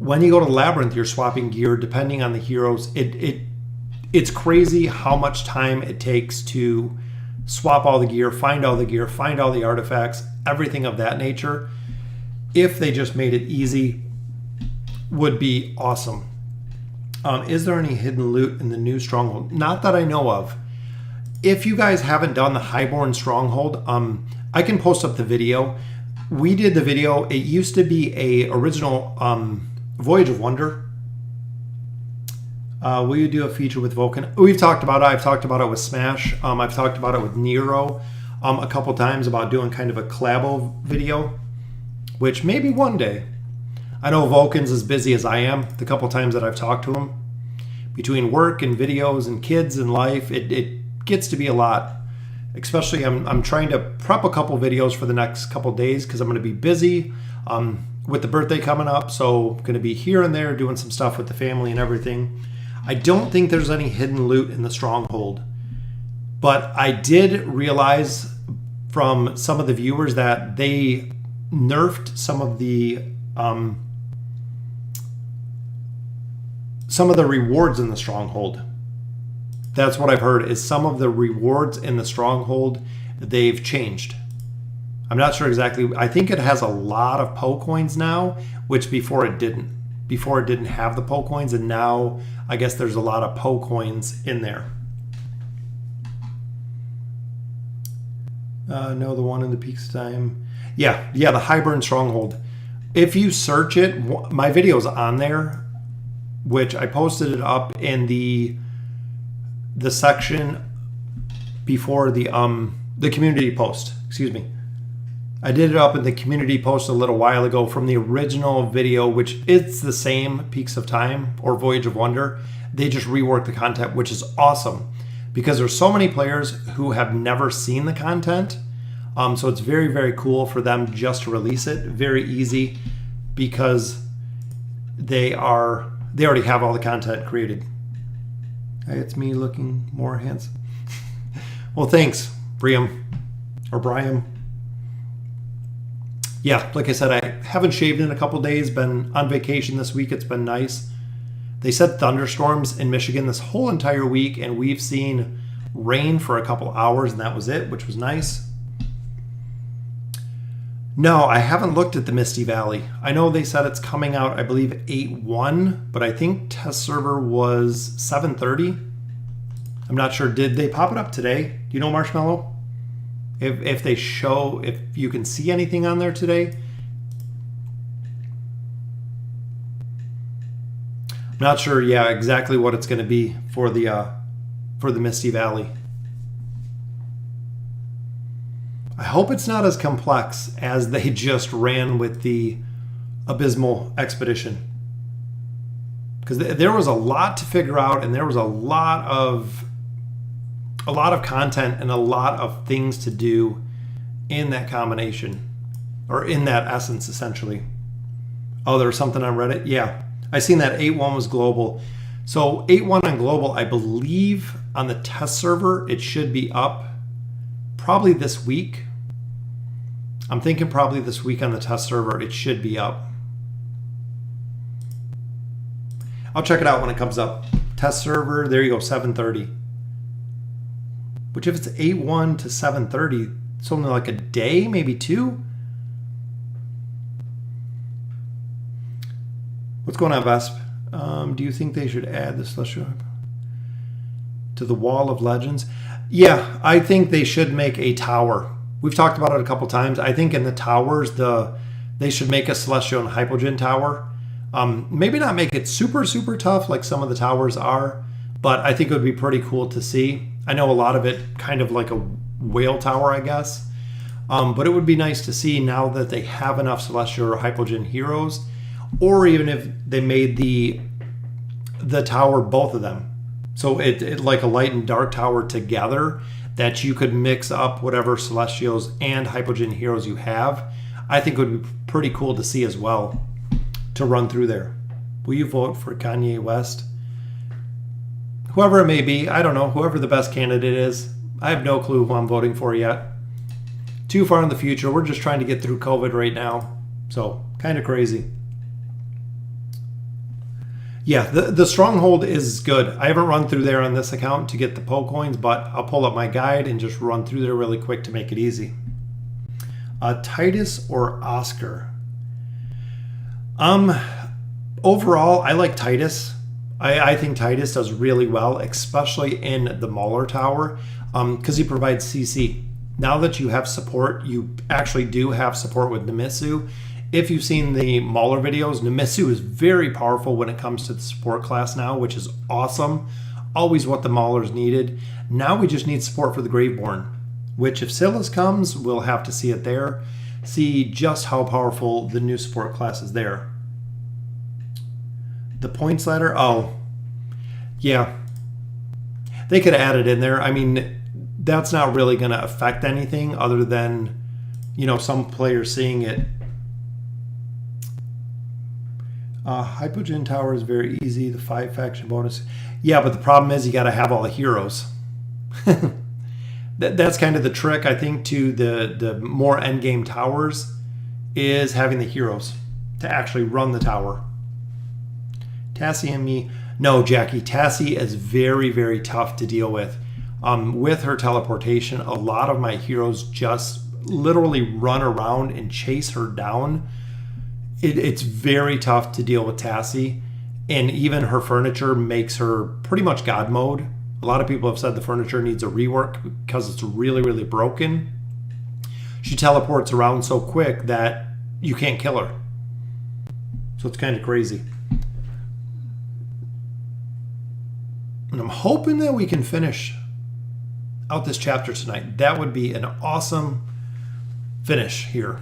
When you go to Labyrinth, you're swapping gear depending on the heroes. It's crazy how much time it takes to swap all the gear, find all the artifacts, everything of that nature. If they just made it easy, would be awesome. Is there any hidden loot in the new Stronghold? Not that I know of. If you guys haven't done the Highborn Stronghold, I can post up the video. We did the video. It used to be a original Voyage of Wonder. Will you do a feature with Vulcan? We've talked about it. I've talked about it with Smash. I've talked about it with Nero a couple times about doing kind of a collabo video, which maybe one day. I know Vulcan's as busy as I am. The couple times that I've talked to him, between work and videos and kids and life, it gets to be a lot. Especially, I'm trying to prep a couple videos for the next couple days because I'm going to be busy with the birthday coming up. So I'm going to be here and there doing some stuff with the family and everything. I don't think there's any hidden loot in the Stronghold, but I did realize from some of the viewers that they nerfed some of the rewards in the Stronghold. That's what I've heard, is some of the rewards in the Stronghold, they've changed. I'm not sure exactly. I think it has a lot of Poe coins now, which before it didn't. Before it didn't have the Poe coins, and now I guess there's a lot of Poe coins in there. No, the one in the Peaks Time. Yeah, the Highborn Stronghold. If you search it, my video's on there, which I posted it up in the section before the community post. Excuse me. I did it up in the community post a little while ago from the original video, which it's the same Peaks of Time or Voyage of Wonder. They just reworked the content, which is awesome. because there's so many players who have never seen the content. So it's very, very cool for them just to release it. Very easy because they already have all the content created. Hey, it's me looking more handsome. Well, thanks, Briam or Brian. Yeah, like I said, I haven't shaved in a couple days. Been on vacation this week. It's been nice. They said thunderstorms in Michigan this whole entire week, and we've seen rain for a couple hours, and that was it, which was nice. No, I haven't looked at the Misty Valley. I know they said it's coming out, I believe, 8/1, but I think test server was 7:30. I'm not sure. Did they pop it up today? Do you know, Marshmallow? If they show, if you can see anything on there today? I'm not sure, yeah, exactly what it's going to be for the Misty Valley. I hope it's not as complex as they just ran with the Abysmal Expedition. Because there was a lot to figure out, and there was a lot of content and a lot of things to do in that combination, or in that essence, essentially. Oh, there was something on Reddit? Yeah. I seen that 8/1 was global. So 8/1 on global, I believe on the test server, it should be up probably this week. I'm thinking probably this week on the test server, it should be up. I'll check it out when it comes up. Test server, there you go, 7:30. Which if it's 8/1 to 7:30, it's only like a day, maybe two. What's going on, Vesp? Do you think they should add the Celestial to the Wall of Legends? Yeah, I think they should make a tower. We've talked about it a couple times. I think in the towers, they should make a Celestial and Hypogean tower. Maybe not make it super, super tough like some of the towers are, but I think it would be pretty cool to see. I know a lot of it kind of like a whale tower, I guess. But it would be nice to see now that they have enough Celestial or Hypogean heroes, or even if they made the tower, both of them. So it like a light and dark tower together, that you could mix up whatever Celestials and Hypogean heroes you have. I think it would be pretty cool to see as well, to run through there. Will you vote for Kanye West? Whoever it may be, I don't know, whoever the best candidate is. I have no clue who I'm voting for yet. Too far in the future. We're just trying to get through COVID right now. So, kind of crazy. Yeah, the Stronghold is good. I haven't run through there on this account to get the Poe coins, but I'll pull up my guide and just run through there really quick to make it easy. Titus or Oscar? Overall, I like Titus. I think Titus does really well, especially in the Mauler Tower, because he provides CC. Now that you have support, you actually do have support with Nemisu. If you've seen the Mauler videos, Nemisu is very powerful when it comes to the support class now, which is awesome. Always what the Maulers needed. Now we just need support for the Graveborn, which if Silas comes, we'll have to see it there. See just how powerful the new support class is there. The points ladder, oh, yeah. They could add it in there. I mean, that's not really going to affect anything other than, you know, some players seeing it. Hypogean Tower is very easy. The 5 faction bonus. Yeah, but the problem is you got to have all the heroes. That's kind of the trick, I think, to the more endgame towers, is having the heroes to actually run the tower. Tassie and me. No, Jackie. Tassie is very, very tough to deal with. With her teleportation, a lot of my heroes just literally run around and chase her down. It's very tough to deal with Tassie, and even her furniture makes her pretty much God mode. A lot of people have said the furniture needs a rework because it's really, really broken. She teleports around so quick that you can't kill her. So it's kind of crazy. And I'm hoping that we can finish out this chapter tonight. That would be an awesome finish here.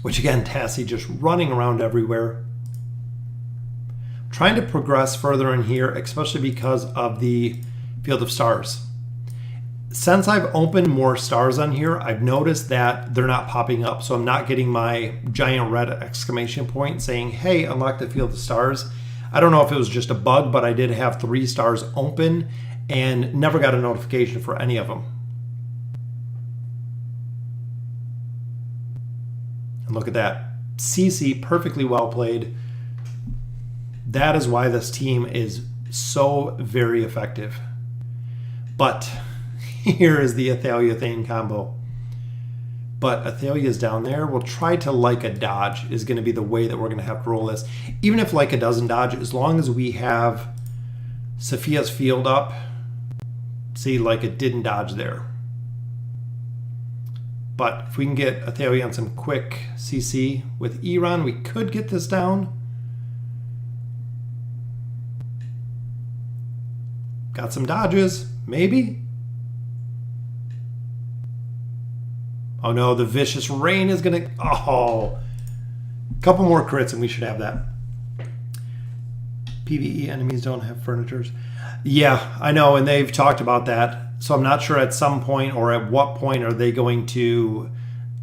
Which again, Tassie just running around everywhere. Trying to progress further in here, especially because of the Field of Stars. Since I've opened more stars on here, I've noticed that they're not popping up. So I'm not getting my giant red exclamation point saying, hey, unlock the Field of Stars. I don't know if it was just a bug, but I did have 3 stars open and never got a notification for any of them. And look at that. CC, perfectly well played. That is why this team is so very effective. But here is the Athalia Thane combo. But Athalia's down there. We'll try to Leica dodge is going to be the way that we're going to have to roll this. Even if Leica doesn't dodge, as long as we have Sophia's field up. See, Leica didn't dodge there. But if we can get Athalia on some quick CC with Iran, we could get this down. Got some dodges, maybe. Oh no, the Vicious Rain is gonna, oh. A couple more crits and we should have that. PvE enemies don't have furnitures. Yeah, I know, and they've talked about that. So I'm not sure at some point or at what point are they going to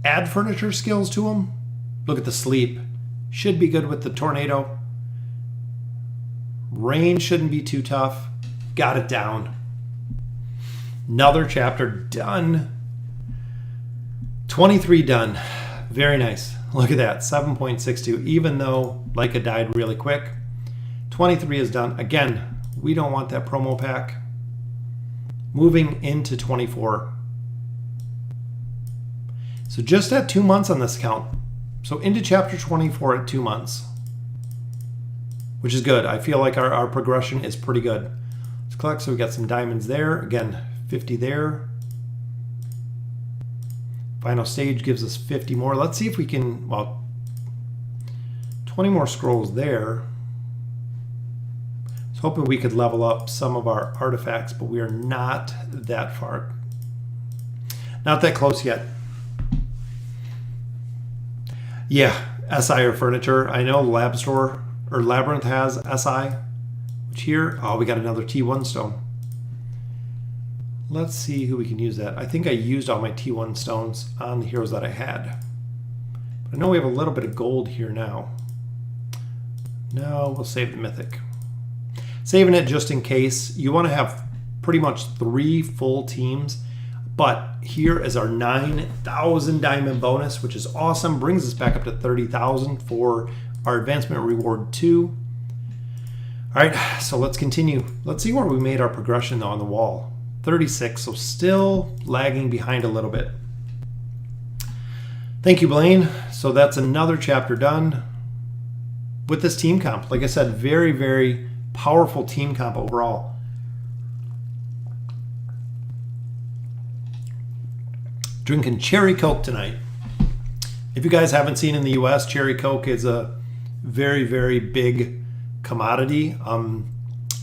add furniture skills to them. Look at the sleep. Should be good with the tornado. Rain shouldn't be too tough. Got it down. Another chapter done. 23 done. Very nice. Look at that. 7.62. Even though Leica died really quick. 23 is done. Again, we don't want that promo pack. Moving into 24. So just at 2 months on this account. So into chapter 24 at 2 months. Which is good. I feel like our progression is pretty good. Let's collect. So we got some diamonds there. Again, 50 there. Final stage gives us 50 more. Let's see if we can, well, 20 more scrolls there. I was hoping we could level up some of our artifacts, but we are not that far. Not that close yet. Yeah, SI or furniture. I know Lab Store or Labyrinth has SI, which here, oh, we got another T1 stone. Let's see who we can use that. I think I used all my T1 stones on the heroes that I had. But I know we have a little bit of gold here now. No, we'll save the mythic. Saving it just in case. You want to have pretty much 3 full teams. But here is our 9,000 diamond bonus, which is awesome. Brings us back up to 30,000 for our advancement reward 2. All right, so let's continue. Let's see where we made our progression though on the wall. 36, so still lagging behind a little bit. Thank you, Blaine. So that's another chapter done with this team comp. Like I said, very, very powerful team comp overall. Drinking cherry Coke tonight. If you guys haven't seen in the US, cherry Coke is a very, very big commodity.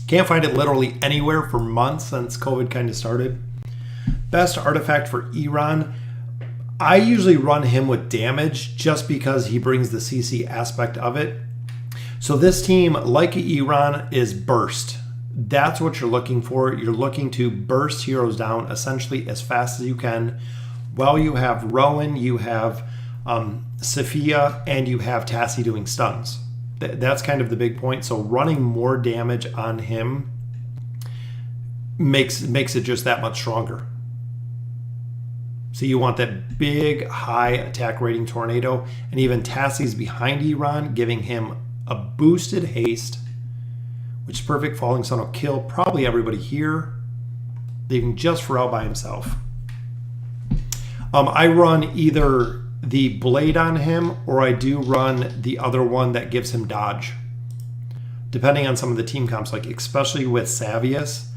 Can't find it literally anywhere for months since COVID kind of started. Best artifact for Iran. I usually run him with damage just because he brings the CC aspect of it. So this team, like Iran, is burst. That's what you're looking for. You're looking to burst heroes down essentially as fast as you can. While you have Rowan, you have Sophia, and you have Tassie doing stuns. That's kind of the big point. So running more damage on him makes it just that much stronger. So you want that big, high attack rating tornado. And even Tassie's behind Iran, giving him a boosted haste, which is perfect. Falling Sun will kill probably everybody here, leaving just Pharrell by himself. I run either the blade on him, or I do run the other one that gives him dodge. Depending on some of the team comps, like especially with Savius.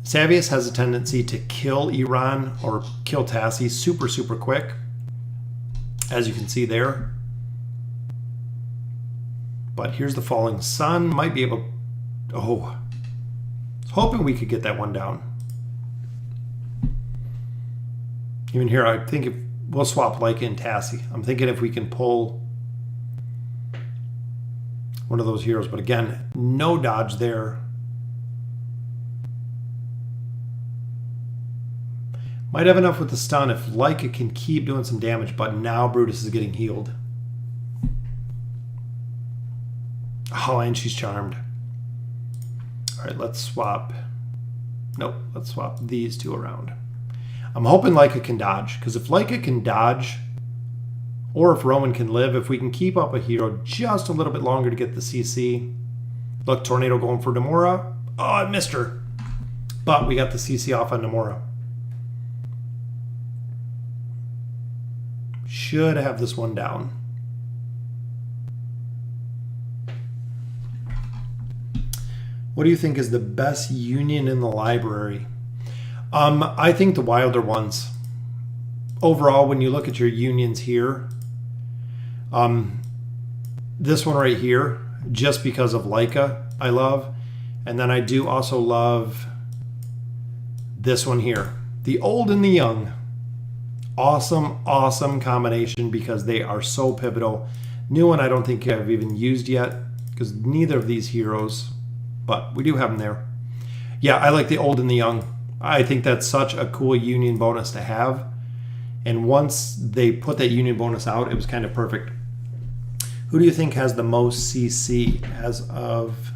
Savius has a tendency to kill Iran or kill Tassie super, super quick, as you can see there. But here's the Falling Sun. Might be able... Oh. I was hoping we could get that one down. Even here, I think if we'll swap Leica and Tassie. I'm thinking if we can pull one of those heroes. But again, no dodge there. Might have enough with the stun if Leica can keep doing some damage, but now Brutus is getting healed. Oh, and she's charmed. All right, let's swap. Nope, let's swap these two around. I'm hoping Leica can dodge, because if Leica can dodge, or if Roman can live, if we can keep up a hero just a little bit longer to get the CC. Look, Tornado going for Nomura. Oh, I missed her. But we got the CC off on Nomura. Should have this one down. What do you think is the best union in the library? I think the wilder ones. Overall, when you look at your unions here, this one right here, just because of Leica, I love. And then I do also love this one here, the old and the young. Awesome, awesome combination because they are so pivotal. New one I don't think I've even used yet because neither of these heroes, but we do have them there. Yeah, I like the old and the young. I think that's such a cool union bonus to have. And once they put that union bonus out, it was kind of perfect. Who do you think has the most CC as of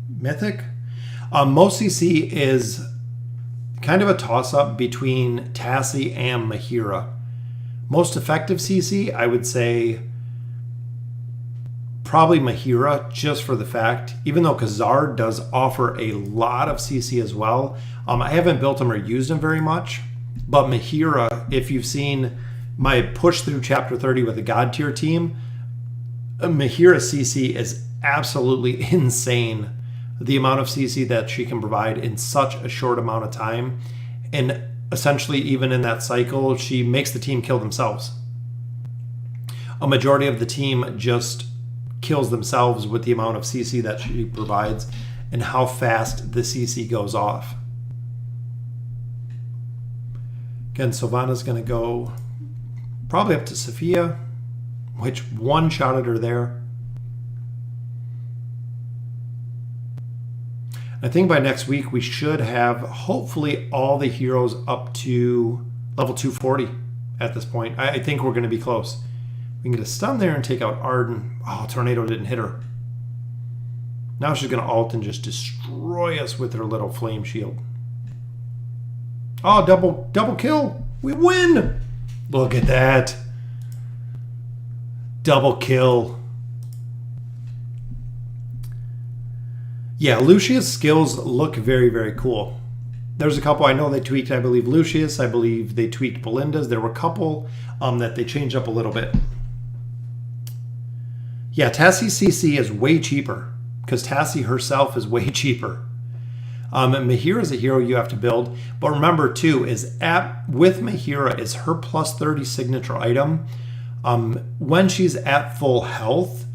Mythic? Most CC is kind of a toss-up between Tassie and Mahira. Most effective CC, I would say probably Mahira, just for the fact, even though Khazar does offer a lot of CC as well. I haven't built him or used him very much, but Mahira, if you've seen my push through Chapter 30 with the God Tier team, Mahira CC is absolutely insane. The amount of CC that she can provide in such a short amount of time. And essentially, even in that cycle, she makes the team kill themselves. A majority of the team just kills themselves with the amount of CC that she provides and how fast the CC goes off. Again, Sylvana's going to go probably up to Sophia, which one-shotted her there. I think by next week we should have hopefully all the heroes up to level 240 at this point. I think we're going to be close. We can get a stun there and take out Arden. Oh, Tornado didn't hit her. Now she's going to ult and just destroy us with her little flame shield. Oh, double kill. We win. Look at that. Double kill. Yeah, Lucius' skills look very, very cool. There's a couple I know they tweaked, I believe, Lucius. I believe they tweaked Belinda's. There were a couple that they changed up a little bit. Yeah, Tassie's CC is way cheaper because Tassie herself is way cheaper. Mahira is a hero you have to build. But remember, too, with Mahira is her plus 30 signature item. When she's at full health,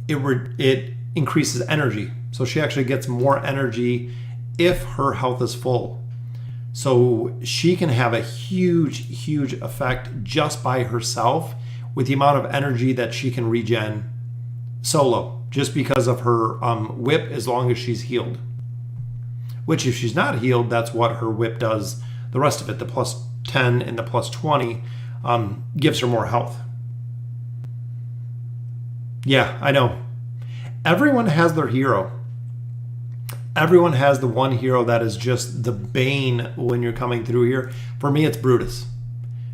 it increases energy. So she actually gets more energy if her health is full. So she can have a huge, huge effect just by herself with the amount of energy that she can regen solo, just because of her whip as long as she's healed. Which if she's not healed, that's what her whip does. The rest of it, the plus 10 and the plus 20, gives her more health. Yeah, I know. Everyone has their hero. Everyone has the one hero that is just the bane when you're coming through here. For me, it's Brutus.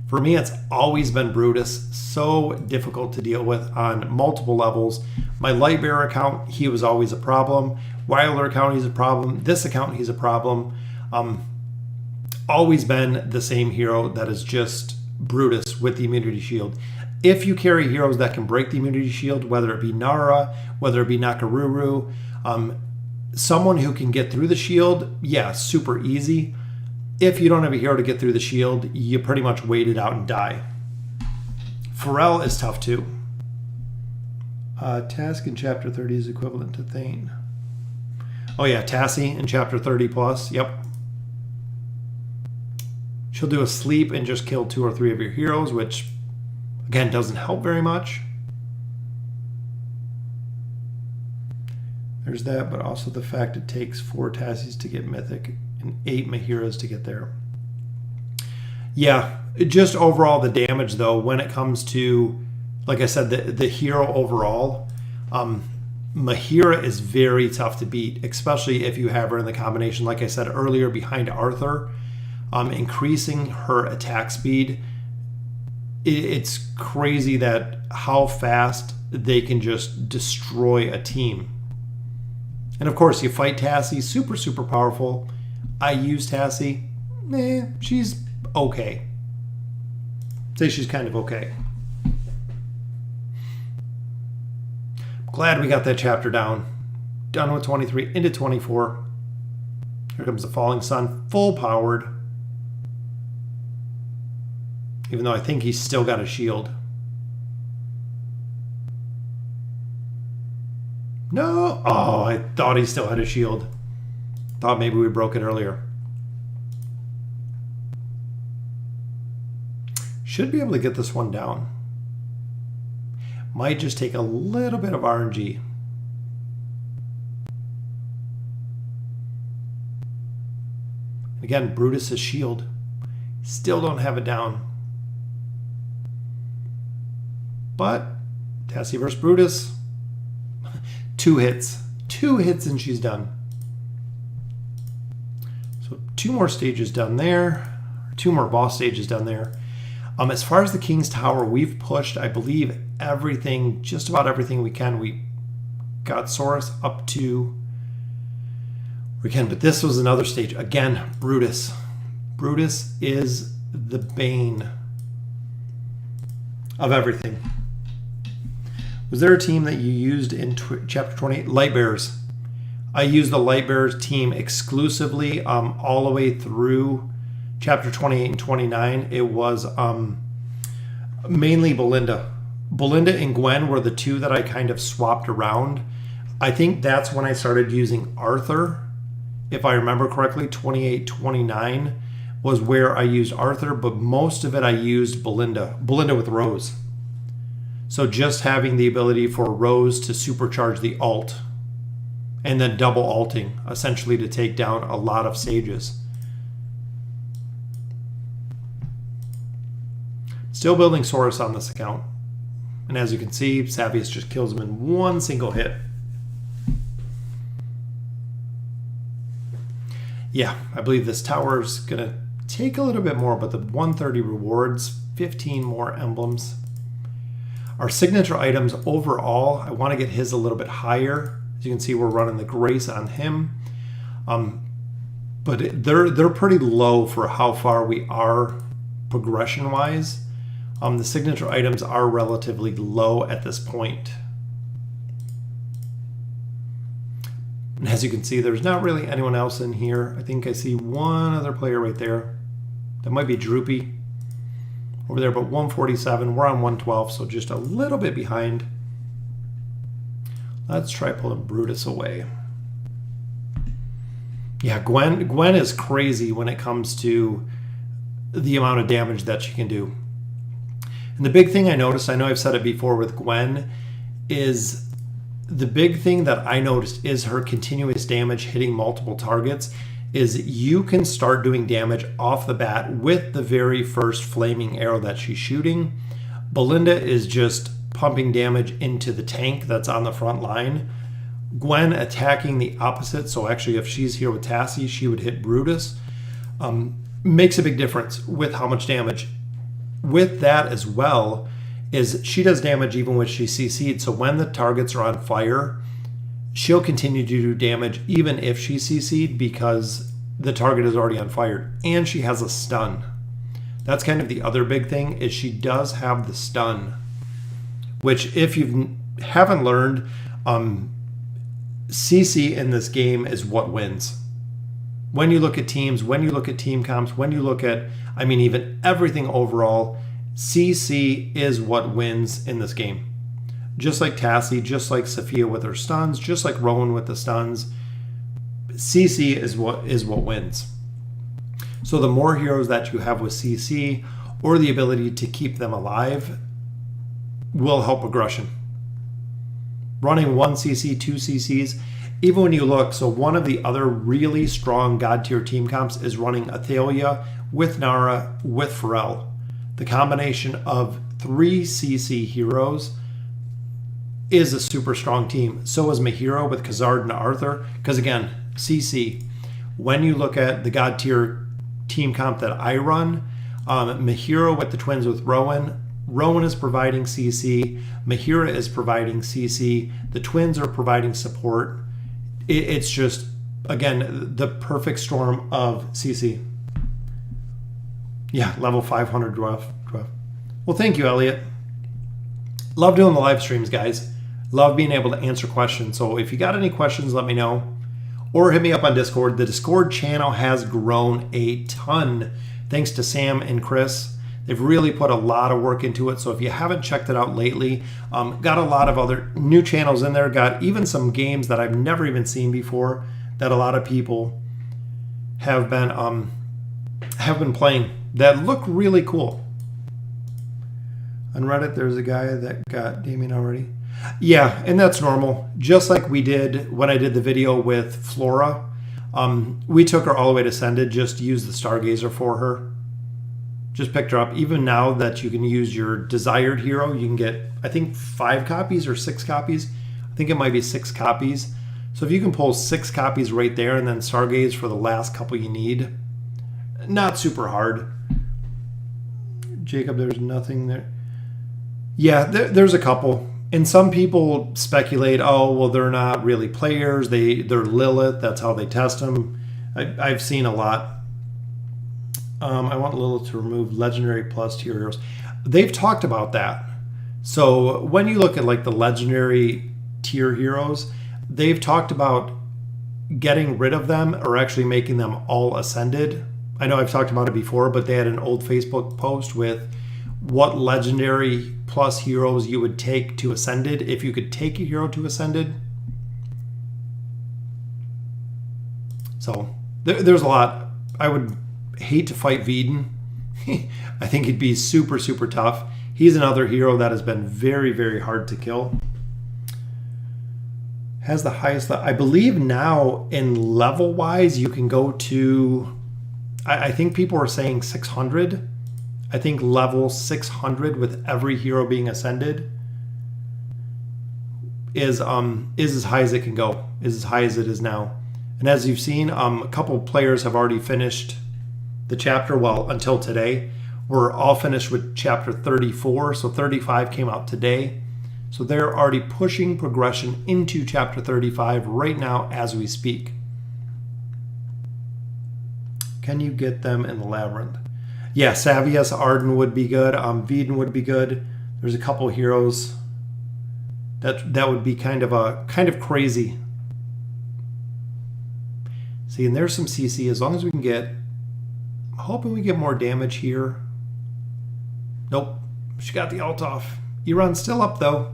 For me, it's always been Brutus. So difficult to deal with on multiple levels. My Lightbearer account, he was always a problem. Wilder account, he's a problem. This account, he's a problem. Always been the same hero that is just Brutus with the immunity shield. If you carry heroes that can break the immunity shield, whether it be Nara, whether it be Nakaruru, someone who can get through the shield, yeah, super easy. If you don't have a hero to get through the shield, you pretty much wait it out and die. Pharrell is tough too. Task in Chapter 30 is equivalent to Thane. Oh yeah, Tassie in Chapter 30 plus, yep. She'll do a sleep and just kill 2 or 3 of your heroes, which again doesn't help very much. There's that, but also the fact it takes 4 Tassies to get Mythic and 8 Mahiras to get there. Yeah, just overall the damage though, when it comes to, like I said, the hero overall, Mahira is very tough to beat, especially if you have her in the combination, like I said earlier, behind Arthur. Increasing her attack speed, it's crazy that how fast they can just destroy a team. And of course, you fight Tassie, super, super powerful. I use Tassie. She's okay. Say she's kind of okay. Glad we got that chapter down. Done with 23, into 24. Here comes the falling sun, full powered. Even though I think he's still got a shield. No! Oh, I thought he still had a shield. Thought maybe we broke it earlier. Should be able to get this one down. Might just take a little bit of RNG. Again, Brutus's shield. Still don't have it down. But Tassie versus Brutus. 2 hits. 2 hits and she's done. So 2 more stages done there. 2 more boss stages done there. As far as the King's Tower, we've pushed, I believe, everything, just about everything we can. We got Saurus up to we can, but this was another stage. Again, Brutus. Brutus is the bane of everything. Was there a team that you used in Chapter 28? Lightbearers. I used the Lightbearers team exclusively all the way through Chapter 28 and 29. It was mainly Belinda. Belinda and Gwen were the 2 that I kind of swapped around. I think that's when I started using Arthur. If I remember correctly, 28, 29 was where I used Arthur, but most of it I used Belinda. Belinda with Rose. So just having the ability for Rose to supercharge the ult and then double ulting, essentially to take down a lot of sages. Still building Saurus on this account. And as you can see, Savius just kills him in one single hit. Yeah, I believe this tower is going to take a little bit more, but the 130 rewards, 15 more emblems. Our signature items overall, I want to get his a little bit higher. As you can see, we're running the Grace on him. But they're pretty low for how far we are progression-wise. The signature items are relatively low at this point. And as you can see, there's not really anyone else in here. I think I see one other player right there. That might be Droopy over there, but 147. We're on 112, so just a little bit behind. Let's try pulling Brutus away. Yeah, Gwen is crazy when it comes to the amount of damage that she can do. And the big thing I noticed, I know I've said it before with Gwen, is the big thing that I noticed is her continuous damage hitting multiple targets is you can start doing damage off the bat with the very first flaming arrow that she's shooting. Belinda is just pumping damage into the tank that's on the front line. Gwen attacking the opposite, so actually if she's here with Tassie, she would hit Brutus. Makes a big difference with how much damage. With that as well, is she does damage even when she CC'd, so when the targets are on fire, she'll continue to do damage even if she CC'd because the target is already on fire, and she has a stun. That's kind of the other big thing, is she does have the stun, which if you haven't learned, CC in this game is what wins. When you look at teams, when you look at team comps, when you look at, I mean, even everything overall, CC is what wins in this game. Just like Tassie, just like Sophia with her stuns, just like Rowan with the stuns, CC is what wins. So the more heroes that you have with CC, or the ability to keep them alive, will help progression. Running 1 CC, 2 CCs even when you look, so one of the other really strong God tier team comps is running Athalia with Nara with Pharrell. The combination of 3 CC heroes is a super strong team. So is Mahiro with Khazard and Arthur. Because again, CC, when you look at the God tier team comp that I run, Mahiro with the twins with Rowan. Rowan is providing CC. Mahira is providing CC. The twins are providing support. It's just, again, the perfect storm of CC. Yeah, level 500 rough. Well, thank you, Elliot. Love doing the live streams, guys. Love being able to answer questions. So if you got any questions, let me know. Or hit me up on Discord. The Discord channel has grown a ton thanks to Sam and Chris. They've really put a lot of work into it. So if you haven't checked it out lately, got a lot of other new channels in there. Got even some games that I've never even seen before that a lot of people have been playing that look really cool. On Reddit, there's a guy that got Damien already. Yeah, and that's normal. Just like we did when I did the video with Flora. We took her all the way to Ascended, just used the Stargazer for her. Just picked her up. Even now that you can use your desired hero, you can get, I think, 5 copies or 6 copies. I think it might be 6 copies. So if you can pull 6 copies right there and then Stargaze for the last couple you need, not super hard. Jacob, there's nothing there. Yeah, there's a couple. And some people speculate, oh, well, they're not really players. They're Lilith. That's how they test them. I've seen a lot. I want Lilith to remove Legendary Plus tier heroes. They've talked about that. So when you look at like the Legendary tier heroes, they've talked about getting rid of them or actually making them all Ascended. I know I've talked about it before, but they had an old Facebook post with what Legendary Plus heroes you would take to Ascended if you could take a hero to Ascended. So there's a lot. I would hate to fight Veden. I think he'd be super, super tough. He's another hero that has been very, very hard to kill. Has the highest, I believe now in level wise, you can go to, I think people are saying 600. I think level 600 with every hero being Ascended is as high as it can go, is as high as it is now. And as you've seen, a couple players have already finished the chapter. Well, until today, we're all finished with chapter 34. So 35 came out today. So they're already pushing progression into chapter 35 right now as we speak. Can you get them in the labyrinth? Yeah, Savius, Arden would be good. Veden would be good. There's a couple heroes that would be kind of crazy. See, and there's some CC. As long as we can get, I'm hoping we get more damage here. Nope, she got the ult off. Iran's still up though.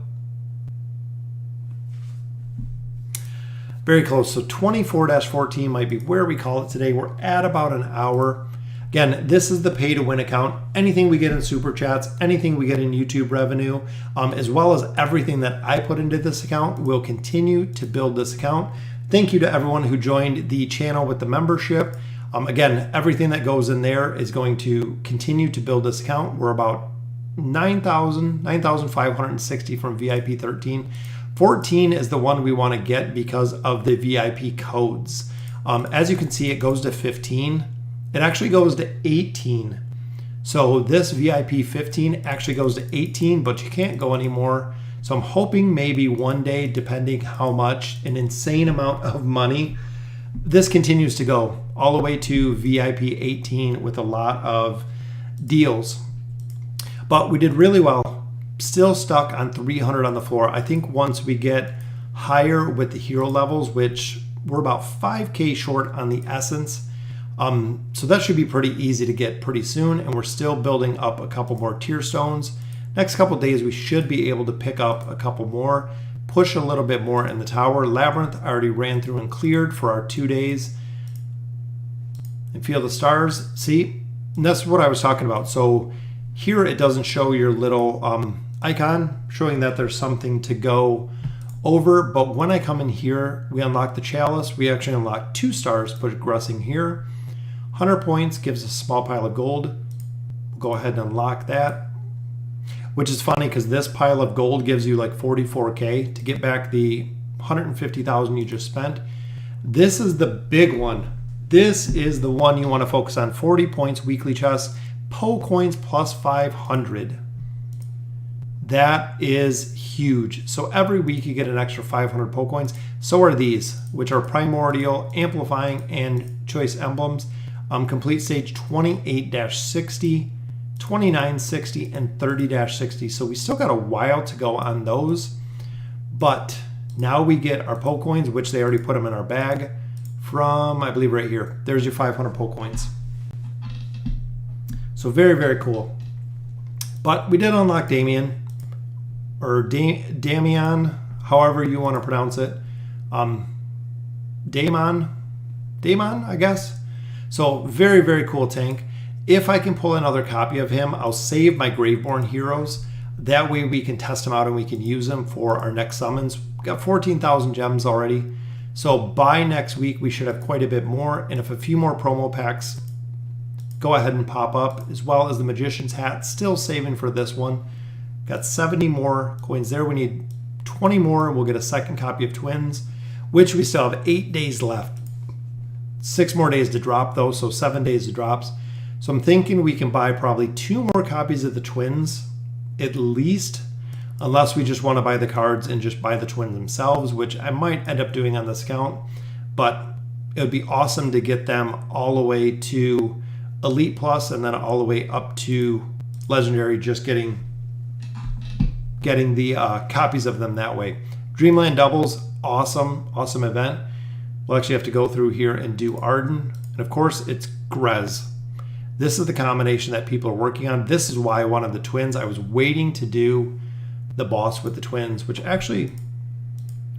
Very close. So 24-14 might be where we call it today. We're at about an hour. Again, this is the pay to win account. Anything we get in super chats, anything we get in YouTube revenue, as well as everything that I put into this account will continue to build this account. Thank you to everyone who joined the channel with the membership. Again, everything that goes in there is going to continue to build this account. We're about 9,560 from VIP 13. 14 is the one we want to get because of the VIP codes. As you can see, it goes to 15. It actually goes to 18. So this VIP 15 actually goes to 18, but you can't go anymore. So I'm hoping maybe one day, depending how much, an insane amount of money, this continues to go all the way to VIP 18 with a lot of deals. But we did really well. Still stuck on 300 on the floor. I think once we get higher with the hero levels, which we're about 5K short on the essence, so that should be pretty easy to get pretty soon, and we're still building up a couple more tier stones. Next couple days we should be able to pick up a couple more, push a little bit more in the tower. Labyrinth I already ran through and cleared for our 2 days. And feel the stars. See, and that's what I was talking about. So here it doesn't show your little icon showing that there's something to go over. But when I come in here, we unlock the chalice. We actually unlock 2 stars, progressing here. 100 points gives us a small pile of gold. We'll go ahead and unlock that, which is funny because this pile of gold gives you like 44K to get back the 150,000 you just spent. This is the big one. This is the one you want to focus on. 40 points weekly chest, Po coins plus 500. That is huge. So every week you get an extra 500 Po coins. So are these, which are primordial, amplifying, and choice emblems. Complete stage 28-60, 29-60, and 30-60. So we still got a while to go on those. But now we get our Po coins, which they already put them in our bag from, I believe, right here. There's your 500 Po coins. So very, very cool. But we did unlock Damien, or Damian, however you want to pronounce it. Damon, I guess. So very, very cool tank. If I can pull another copy of him, I'll save my Graveborn heroes. That way we can test them out and we can use them for our next summons. We've got 14,000 gems already. So by next week, we should have quite a bit more. And if a few more promo packs go ahead and pop up, as well as the Magician's Hat, still saving for this one. Got 70 more coins there. We need 20 more and we'll get a second copy of Twins, which we still have 8 days left. 6 more days to drop though, so 7 days to drops. So I'm thinking we can buy probably 2 more copies of the Twins, at least, unless we just want to buy the cards and just buy the Twins themselves, which I might end up doing on this account. But it would be awesome to get them all the way to Elite Plus and then all the way up to Legendary, just getting the copies of them that way. Dreamland Doubles, awesome event. We'll actually have to go through here and do Arden. And of course, it's Grez. This is the combination that people are working on. This is why I wanted the Twins. I was waiting to do the boss with the Twins, which actually,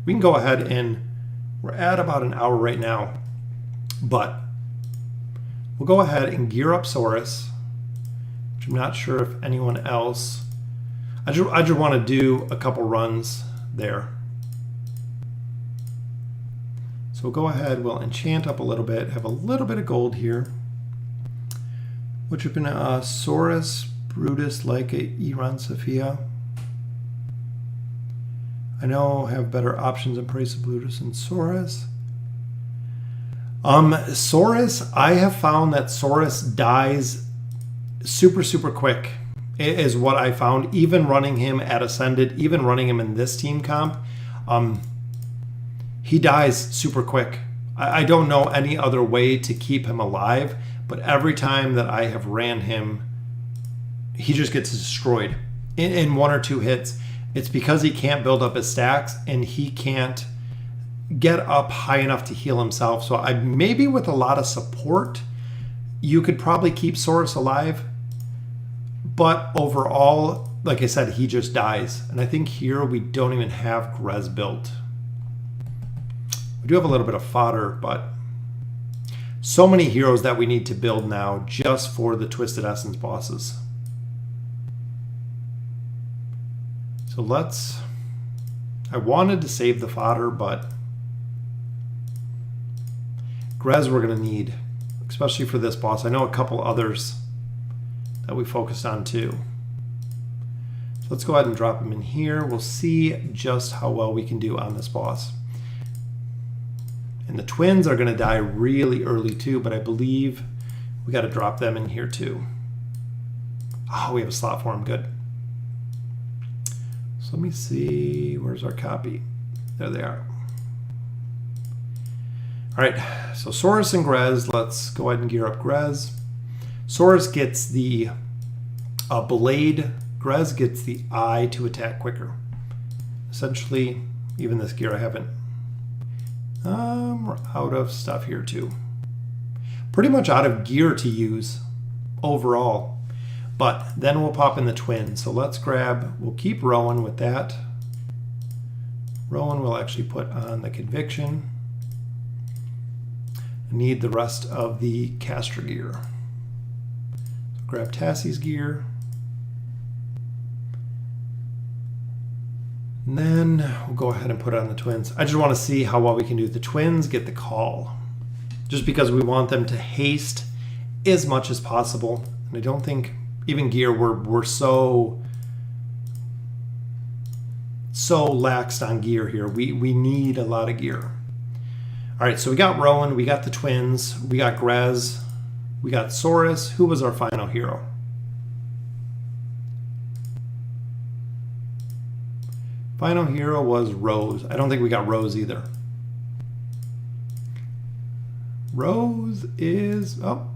we can go ahead and we're at about an hour right now. But we'll go ahead and gear up Saurus, which I'm not sure if anyone else... I just want to do a couple runs there. So we'll go ahead, we'll enchant up a little bit, have a little bit of gold here. Which would have been Saurus, Brutus, Leica, Iran, Sophia. I know I have better options in price of Brutus and Saurus. Saurus, I have found that Saurus dies super quick. It is what I found, even running him at Ascended, even running him in this team comp. He dies super quick. I don't know any other way to keep him alive, but every time that I have ran him, he just gets destroyed in 1 or 2 hits. It's because he can't build up his stacks and he can't get up high enough to heal himself. So maybe with a lot of support, you could probably keep Saurus alive. But overall, like I said, he just dies. And I think here we don't even have Grez built. We do have a little bit of fodder, but so many heroes that we need to build now just for the Twisted Essence bosses. So I wanted to save the fodder, but Grez we're going to need, especially for this boss. I know a couple others that we focused on too. So let's go ahead and drop them in here. We'll see just how well we can do on this boss. And the Twins are going to die really early too, but I believe we got to drop them in here too. Oh, we have a slot for them. Good. So let me see. Where's our copy? There they are. All right. So Saurus and Grez. Let's go ahead and gear up Grez. Saurus gets the blade. Grez gets the eye to attack quicker. Essentially, even this gear I haven't. We're out of stuff here too. Pretty much out of gear to use overall. But then we'll pop in the Twin. So let's we'll keep Rowan with that. Rowan will actually put on the Conviction. I need the rest of the caster gear. So grab Tassie's gear. And then we'll go ahead and put it on the twins. I just want to see how well we can do. The twins get the call. Just because we want them to haste as much as possible. And I don't think even gear, we're so laxed on gear here. We need a lot of gear. All right, so we got Rowan, we got the twins, we got Grez, we got Saurus. Who was our final hero? Final hero was Rose. I don't think we got Rose either. Rose is, oh,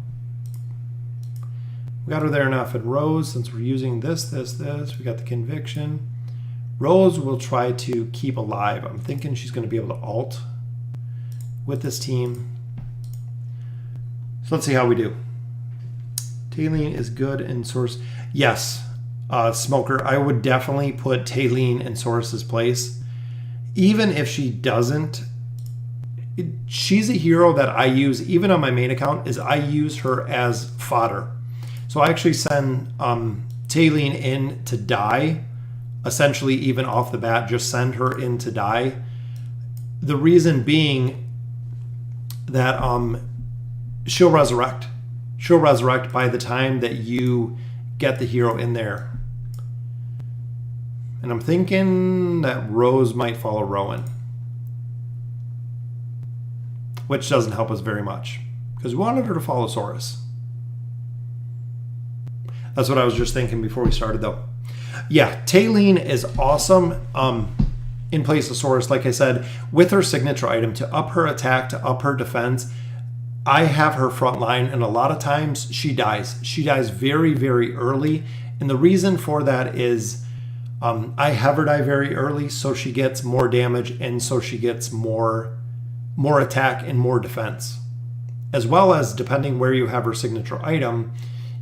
we got her there enough. And Rose, since we're using this, we got the conviction. Rose will try to keep alive. I'm thinking she's going to be able to ult with this team. So let's see how we do. Taylene is good in Source. Yes, Smoker, I would definitely put Taylene in Source's place. Even if she doesn't, she's a hero that I use, even on my main account, is I use her as fodder. So I actually send Taylene in to die, essentially even off the bat, just send her in to die. The reason being that she'll resurrect. She'll resurrect by the time that you get the hero in there. And I'm thinking that Rose might follow Rowan, which doesn't help us very much because we wanted her to follow Saurus. That's what I was just thinking before we started, though. Yeah, Taylene is awesome in place of Saurus. Like I said, with her signature item to up her attack, to up her defense, I have her front line, and a lot of times she dies. She dies very, very early. And the reason for that is I have her die very early, so she gets more damage, and so she gets more attack and more defense. As well as, depending where you have her signature item,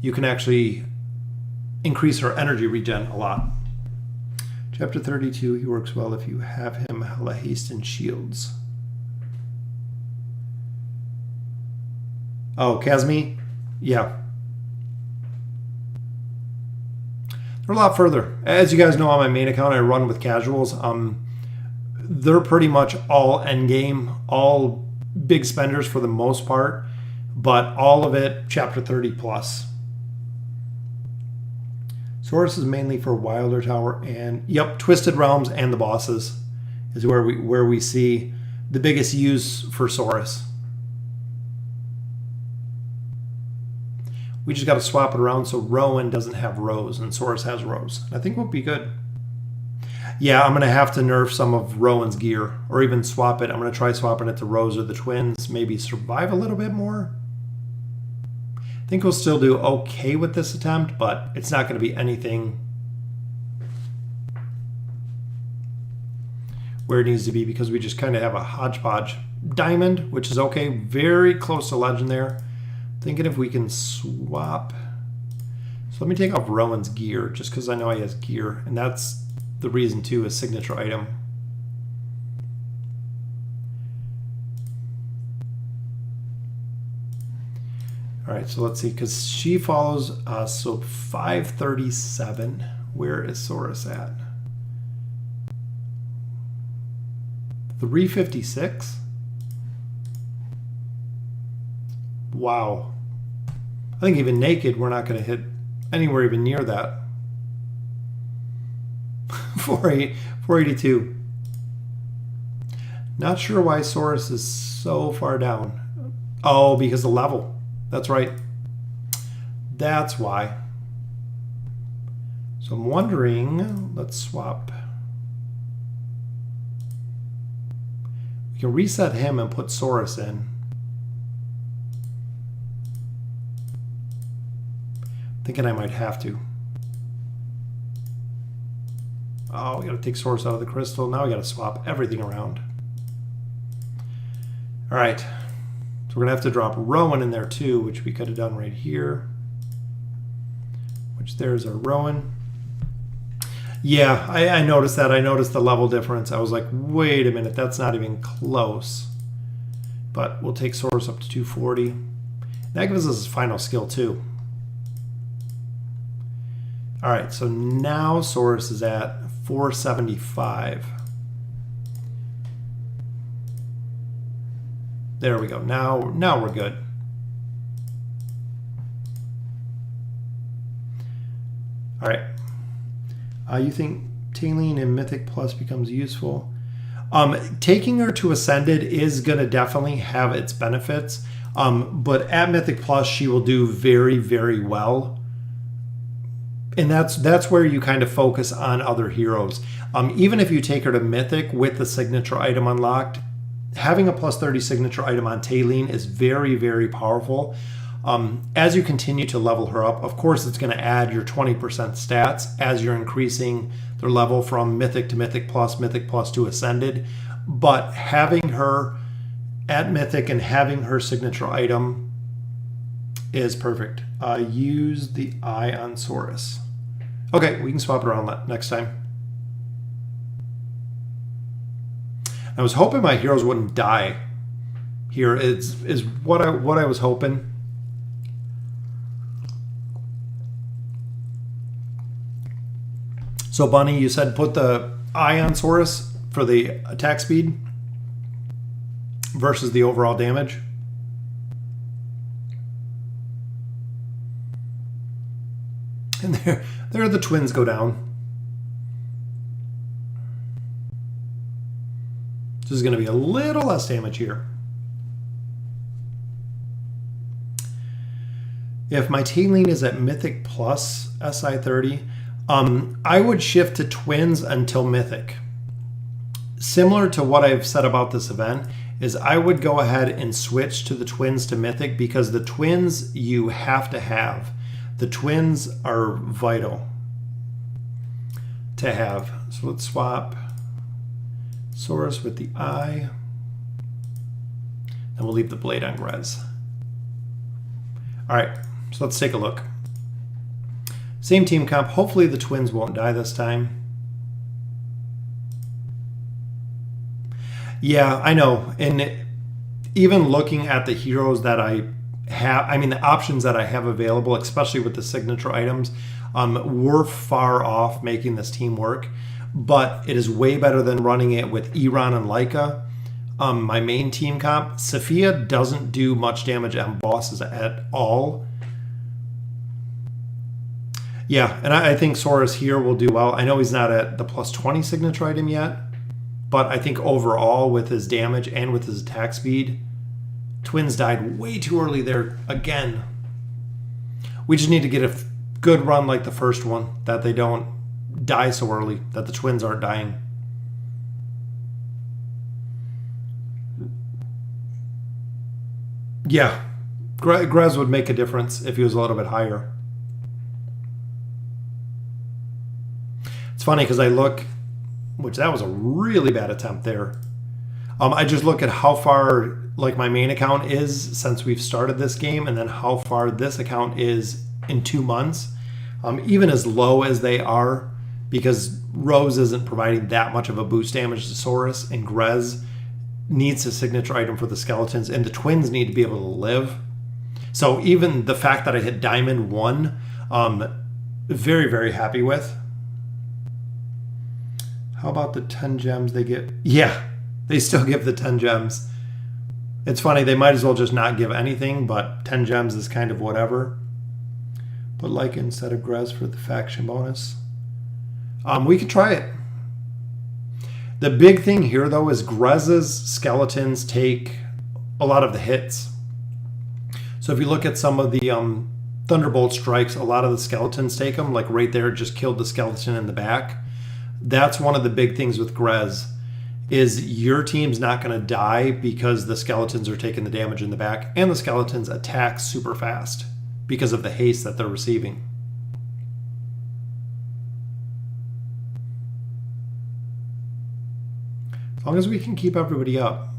you can actually increase her energy regen a lot. Chapter 32, he works well if you have him hella haste and shields. Oh, Kazmi? Yeah. They're a lot further. As you guys know, on my main account, I run with casuals. They're pretty much all endgame, all big spenders for the most part, but all of it chapter 30 plus. Source is mainly for Wilder Tower and, yep, Twisted Realms and the bosses is where we see the biggest use for Saurus. We just got to swap it around so Rowan doesn't have Rose and Saurus has Rose. I think we'll be good. Yeah, I'm going to have to nerf some of Rowan's gear or even swap it. I'm going to try swapping it to Rose or the twins, maybe survive a little bit more. I think we'll still do okay with this attempt, but it's not going to be anything where it needs to be because we just kind of have a hodgepodge. Diamond, which is okay, very close to legend there. Thinking if we can swap. So let me take off Rowan's gear just because I know he has gear, and that's the reason too, his signature item. All right, so let's see, because she follows us, so 537. Where is Saurus at? 356? Wow. I think even naked, we're not going to hit anywhere even near that. 482. Not sure why Saurus is so far down. Oh, because the level. That's right. That's why. So I'm wondering, let's swap. We can reset him and put Saurus in. Thinking I might have to. Oh, we got to take Saurus out of the crystal. Now we got to swap everything around. All right. So we're going to have to drop Rowan in there too, which we could have done right here. Which there's our Rowan. Yeah, I noticed that. I noticed the level difference. I was like, wait a minute, that's not even close. But we'll take Saurus up to 240. That gives us his final skill too. All right, so now Saurus is at 475. There we go. Now we're good. All right. You think Tailene in Mythic Plus becomes useful? Taking her to Ascended is going to definitely have its benefits. But at Mythic Plus, she will do very, very well. And that's where you kind of focus on other heroes. Even if you take her to Mythic with the signature item unlocked, having a plus 30 signature item on Tailene is very, very powerful. As you continue to level her up, of course, it's going to add your 20% stats as you're increasing their level from Mythic to Mythic Plus to Ascended. But having her at Mythic and having her signature item is perfect. Use the eye on Saurus. Okay, we can swap it around next time. I was hoping my heroes wouldn't die. Here is what I was hoping. So Bunny, you said put the eye on Saurus for the attack speed versus the overall damage. And there the twins go down. This is going to be a little less damage here. If my Tailene is at Mythic Plus SI 30, I would shift to Twins until Mythic. Similar to what I've said about this event, is I would go ahead and switch to the Twins to Mythic because the Twins you have to have. The Twins are vital to have. So let's swap Saurus with the eye. And we'll leave the blade on Grez. All right, so let's take a look. Same team comp. Hopefully the Twins won't die this time. Yeah, I know. And even looking at the heroes that I have, I mean the options that I have available, especially with the signature items, we're far off making this team work. But it is way better than running it with Iran and Laika. My main team comp, Sophia doesn't do much damage on bosses at all. Yeah, and I think Saurus here will do well. I know he's not at the plus 20 signature item yet, but I think overall with his damage and with his attack speed, Twins died way too early there again. We just need to get a good run like the first one, that they don't die so early, that the Twins aren't dying. Yeah, Grez would make a difference if he was a little bit higher. It's funny because I look, which that was a really bad attempt there. I just look at how far like my main account is since we've started this game, and then how far this account is in 2 months. Even as low as they are, because Rose isn't providing that much of a boost damage to Saurus, and Grez needs a signature item for the skeletons, and the Twins need to be able to live. So even the fact that I hit Diamond 1, very, very happy with. How about the 10 gems they get? Yeah, they still give the 10 gems. It's funny, they might as well just not give anything, but 10 gems is kind of whatever. Put like instead of Grez for the faction bonus. We could try it. The big thing here, though, is Grez's skeletons take a lot of the hits. So if you look at some of the Thunderbolt strikes, a lot of the skeletons take them. Like right there, just killed the skeleton in the back. That's one of the big things with Grez, is your team's not going to die because the skeletons are taking the damage in the back, and the skeletons attack super fast because of the haste that they're receiving. As long as we can keep everybody up.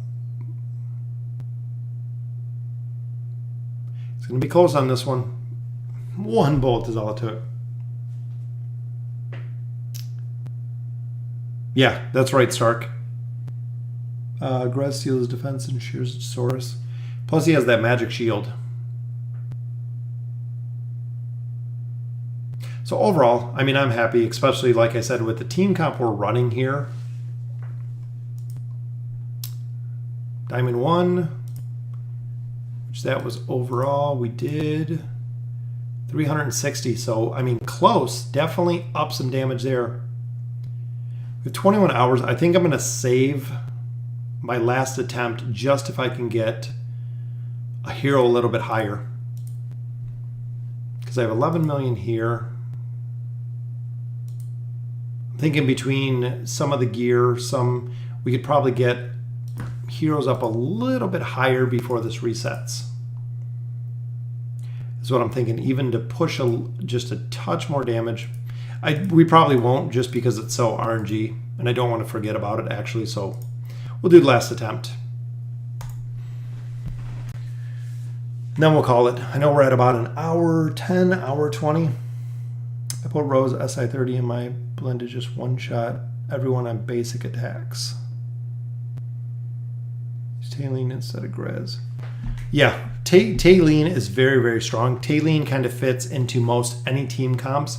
It's going to be close on this one. One bolt is all it took. Yeah, that's right, Stark. Grez steals defense and shears Saurus. Plus he has that magic shield. So overall, I mean, I'm happy, especially like I said, with the team comp we're running here. Diamond 1, which that was overall, we did 360. So, I mean, close, definitely up some damage there. With 21 hours, I think I'm going to save my last attempt just if I can get a hero a little bit higher. Because I have 11 million here. I'm thinking between some of the gear, we could probably get heroes up a little bit higher before this resets. Is what I'm thinking, even to push just a touch more damage. We probably won't just because it's so RNG, and I don't want to forget about it actually, so we'll do the last attempt. And then we'll call it. I know we're at about an hour 10, hour 20. I put Rose SI30 in my blended just one shot everyone on basic attacks. Tailene instead of Grez. Yeah, Tailene is very, very strong. Tailene kind of fits into most any team comps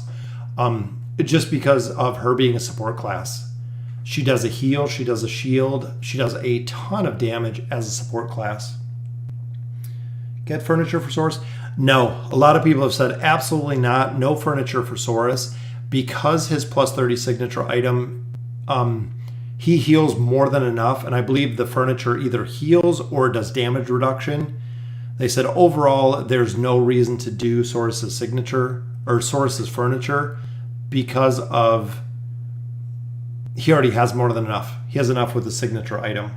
just because of her being a support class. She does a heal, she does a shield, she does a ton of damage as a support class. Get furniture for Saurus? No, a lot of people have said absolutely not. No furniture for Saurus because his plus 30 signature item, he heals more than enough, and I believe the furniture either heals or does damage reduction. They said overall there's no reason to do Saurus's signature or Saurus's furniture because of he already has more than enough. He has enough with the signature item.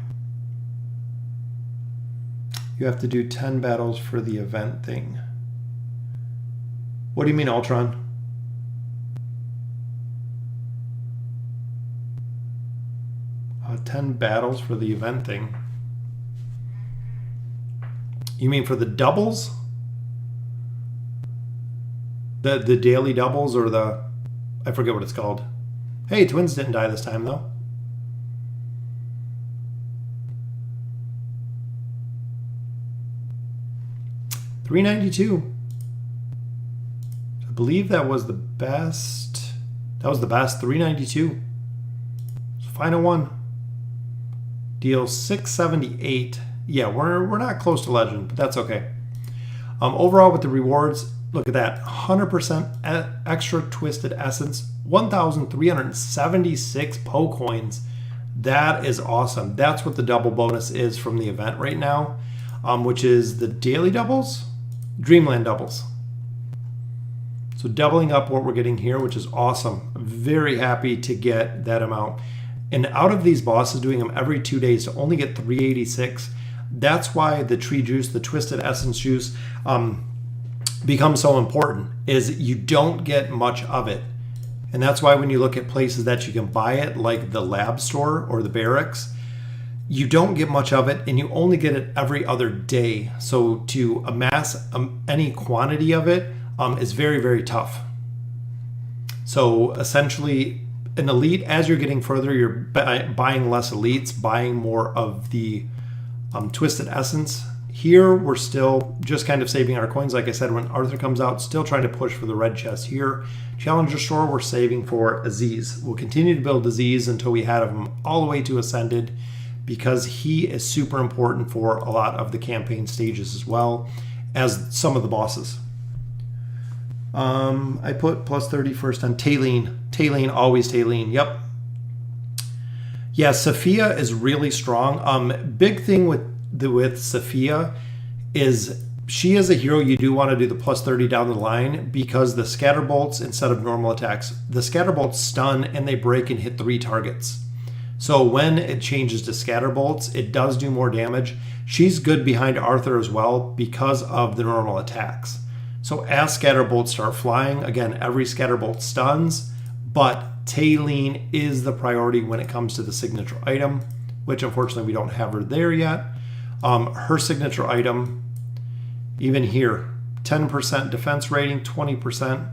You have to do 10 battles for the event thing. What do you mean, Ultron? 10 battles for the event thing. You mean for the doubles? The daily doubles or the... I forget what it's called. Hey, twins didn't die this time, though. $392. I believe that was the best. That was the best. $392. Final one. Deal 678. Yeah, we're not close to legend, but that's okay. Overall with the rewards, look at that. 100% extra twisted essence. 1,376 Poe coins. That is awesome. That's what the double bonus is from the event right now, which is the daily doubles, Dreamland doubles. So doubling up what we're getting here, which is awesome. Very happy to get that amount. And out of these bosses, doing them every 2 days to only get 386, that's why the tree juice, the twisted essence juice, becomes so important, is you don't get much of it. And that's why when you look at places that you can buy it, like the lab store or the barracks, you don't get much of it and you only get it every other day. So to amass any quantity of it is very, very tough. So essentially, an elite, as you're getting further, you're buying less elites, buying more of the twisted essence. Here, we're still just kind of saving our coins. Like I said, when Arthur comes out, still trying to push for the red chest here. Challenger Store, we're saving for Aziz. We'll continue to build Aziz until we have him all the way to Ascended, because he is super important for a lot of the campaign stages as well as some of the bosses. I put plus 30 first on Tailene. Tailene, always Tailene. Yep. Yeah, Sophia is really strong. Big thing with Sophia is she is a hero you do want to do the plus 30 down the line, because the scatter bolts, instead of normal attacks, the scatter bolts stun and they break and hit 3 targets. So when it changes to scatter bolts, it does do more damage. She's good behind Arthur as well because of the normal attacks. So as scatter bolts start flying, again, every scatter bolt stuns, but Tailene is the priority when it comes to the signature item, which unfortunately we don't have her there yet. Her signature item, even here, 10% defense rating, 20%,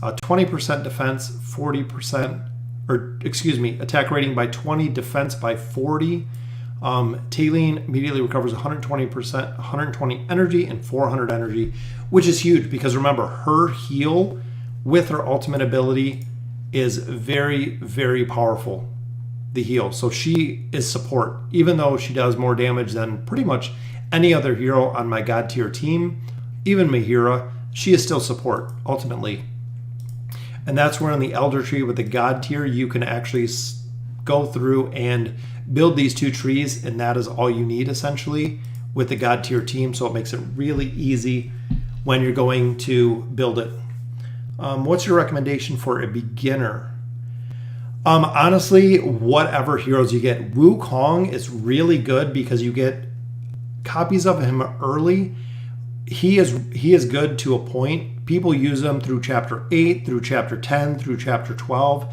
20% defense, 40%, or excuse me, attack rating by 20, defense by 40. Tailene immediately recovers 120%, 120 energy and 400 energy, which is huge because remember, her heal with her ultimate ability is very, very powerful, the heal. So she is support, even though she does more damage than pretty much any other hero on my God tier team, even Mahira, she is still support ultimately. And that's where in the Elder Tree with the God tier, you can actually go through and build these 2 trees, and that is all you need essentially with the God tier team. So it makes it really easy when you're going to build it. What's your recommendation for a beginner? Honestly, whatever heroes you get. Wukong is really good because you get copies of him early. He is good to a point. People use him through chapter 8, through chapter 10, through chapter 12,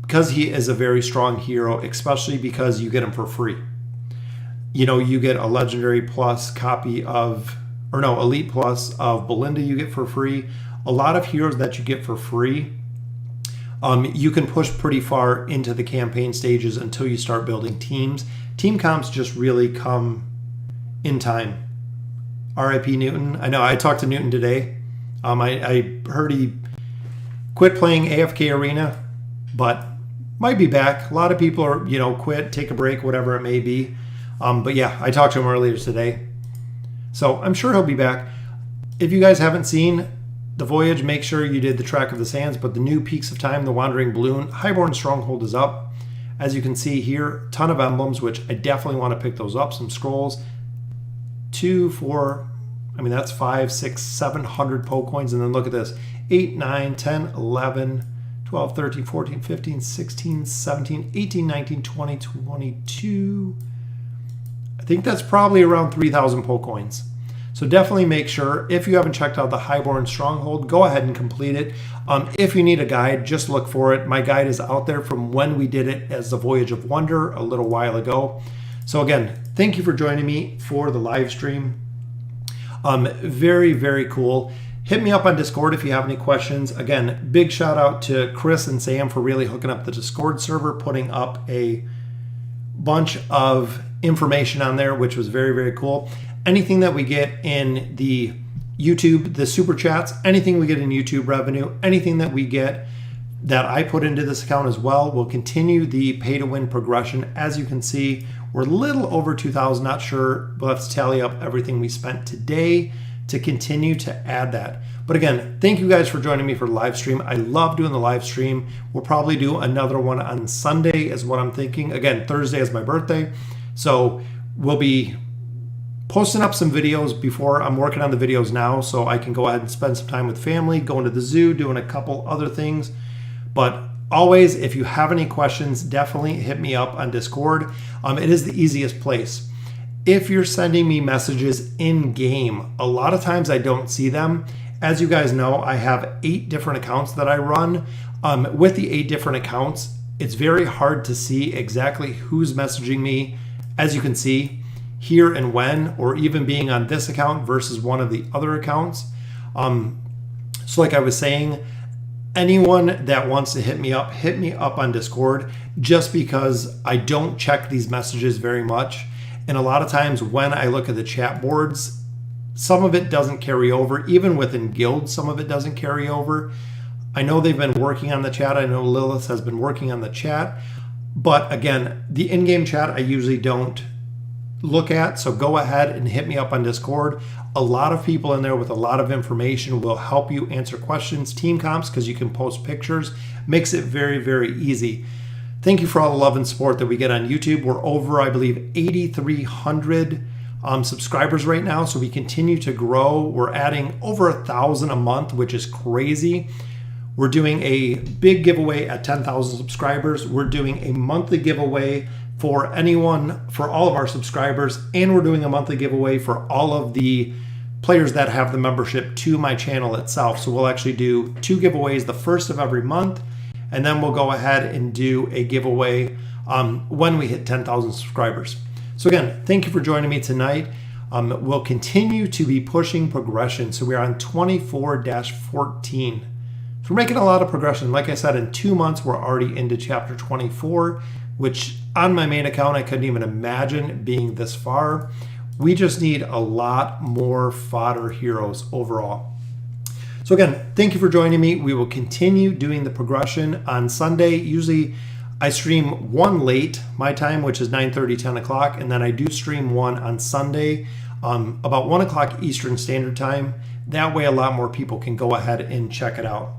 because he is a very strong hero, especially because you get him for free. You know, you get a legendary plus copy of, or no, elite plus of Belinda you get for free. A lot of heroes that you get for free, you can push pretty far into the campaign stages until you start building teams. Team comps just really come in time. RIP Newton. I know I talked to Newton today. I heard he quit playing AFK Arena, but might be back. A lot of people are, you know, quit, take a break, whatever it may be. But yeah, I talked to him earlier today. So I'm sure he'll be back. If you guys haven't seen the Voyage, make sure you did the Track of the Sands, but the new Peaks of Time, the Wandering Balloon, Highborn Stronghold is up. As you can see here, ton of emblems, which I definitely want to pick those up. Some scrolls, 2, 4, I mean, that's 5, 6, 700 Poe coins. And then look at this, 8, 9, 10, 11, 12, 13, 14, 15, 16, 17, 18, 19, 20, 22. I think that's probably around 3,000 Poe coins. So definitely make sure, if you haven't checked out the Highborn Stronghold, go ahead and complete it. If you need a guide, just look for it. My guide is out there from when we did it as the Voyage of Wonder a little while ago. So again, thank you for joining me for the live stream. Very, very cool. Hit me up on Discord if you have any questions. Again, big shout out to Chris and Sam for really hooking up the Discord server, putting up a bunch of information on there, which was very, very cool. Anything that we get in the YouTube, the super chats, anything we get in YouTube revenue, anything that we get that I put into this account as well will continue the pay to win progression. As you can see, we're a little over 2,000, not sure. We'll have to tally up everything we spent today to continue to add that. But again, thank you guys for joining me for the live stream. I love doing the live stream. We'll probably do another one on Sunday is what I'm thinking. Again, Thursday is my birthday. So we'll be posting up some videos before. I'm working on the videos now so I can go ahead and spend some time with family, going to the zoo, doing a couple other things. But always, if you have any questions, definitely hit me up on Discord. It is the easiest place. If you're sending me messages in game, a lot of times I don't see them. As you guys know, I have 8 different accounts that I run. With the 8 different accounts, it's very hard to see exactly who's messaging me. As you can see, here and when, or even being on this account versus one of the other accounts. So like I was saying, anyone that wants to hit me up on Discord, just because I don't check these messages very much. And a lot of times when I look at the chat boards, some of it doesn't carry over. Even within guilds, some of it doesn't carry over. I know they've been working on the chat. I know Lilith has been working on the chat. But again, the in-game chat I usually don't look at. So go ahead and hit me up on Discord. A lot of people in there with a lot of information will help you answer questions. Team comps, because you can post pictures, makes it very, very easy. Thank you for all the love and support that we get on YouTube. We're over, I believe, 8,300 subscribers right now. So we continue to grow. We're adding over 1,000 a month, which is crazy. We're doing a big giveaway at 10,000 subscribers. We're doing a monthly giveaway for anyone, for all of our subscribers. And we're doing a monthly giveaway for all of the players that have the membership to my channel itself. So we'll actually do 2 giveaways the first of every month. And then we'll go ahead and do a giveaway when we hit 10,000 subscribers. So again, thank you for joining me tonight. We'll continue to be pushing progression. So we're on 24-14. So we're making a lot of progression. Like I said, in 2 months, we're already into chapter 24, which on my main account, I couldn't even imagine being this far. We just need a lot more fodder heroes overall. So again, thank you for joining me. We will continue doing the progression on Sunday. Usually I stream one late my time, which is 9:30, 10 o'clock, and then I do stream one on Sunday about 1 o'clock Eastern Standard Time. That way a lot more people can go ahead and check it out.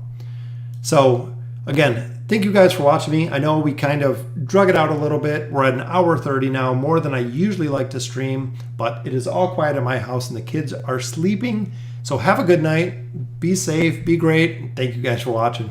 So again, thank you guys for watching me. I know we kind of drug it out a little bit. We're at an hour 30 now, more than I usually like to stream, but it is all quiet in my house and the kids are sleeping. So have a good night. Be safe. Be great. Thank you guys for watching.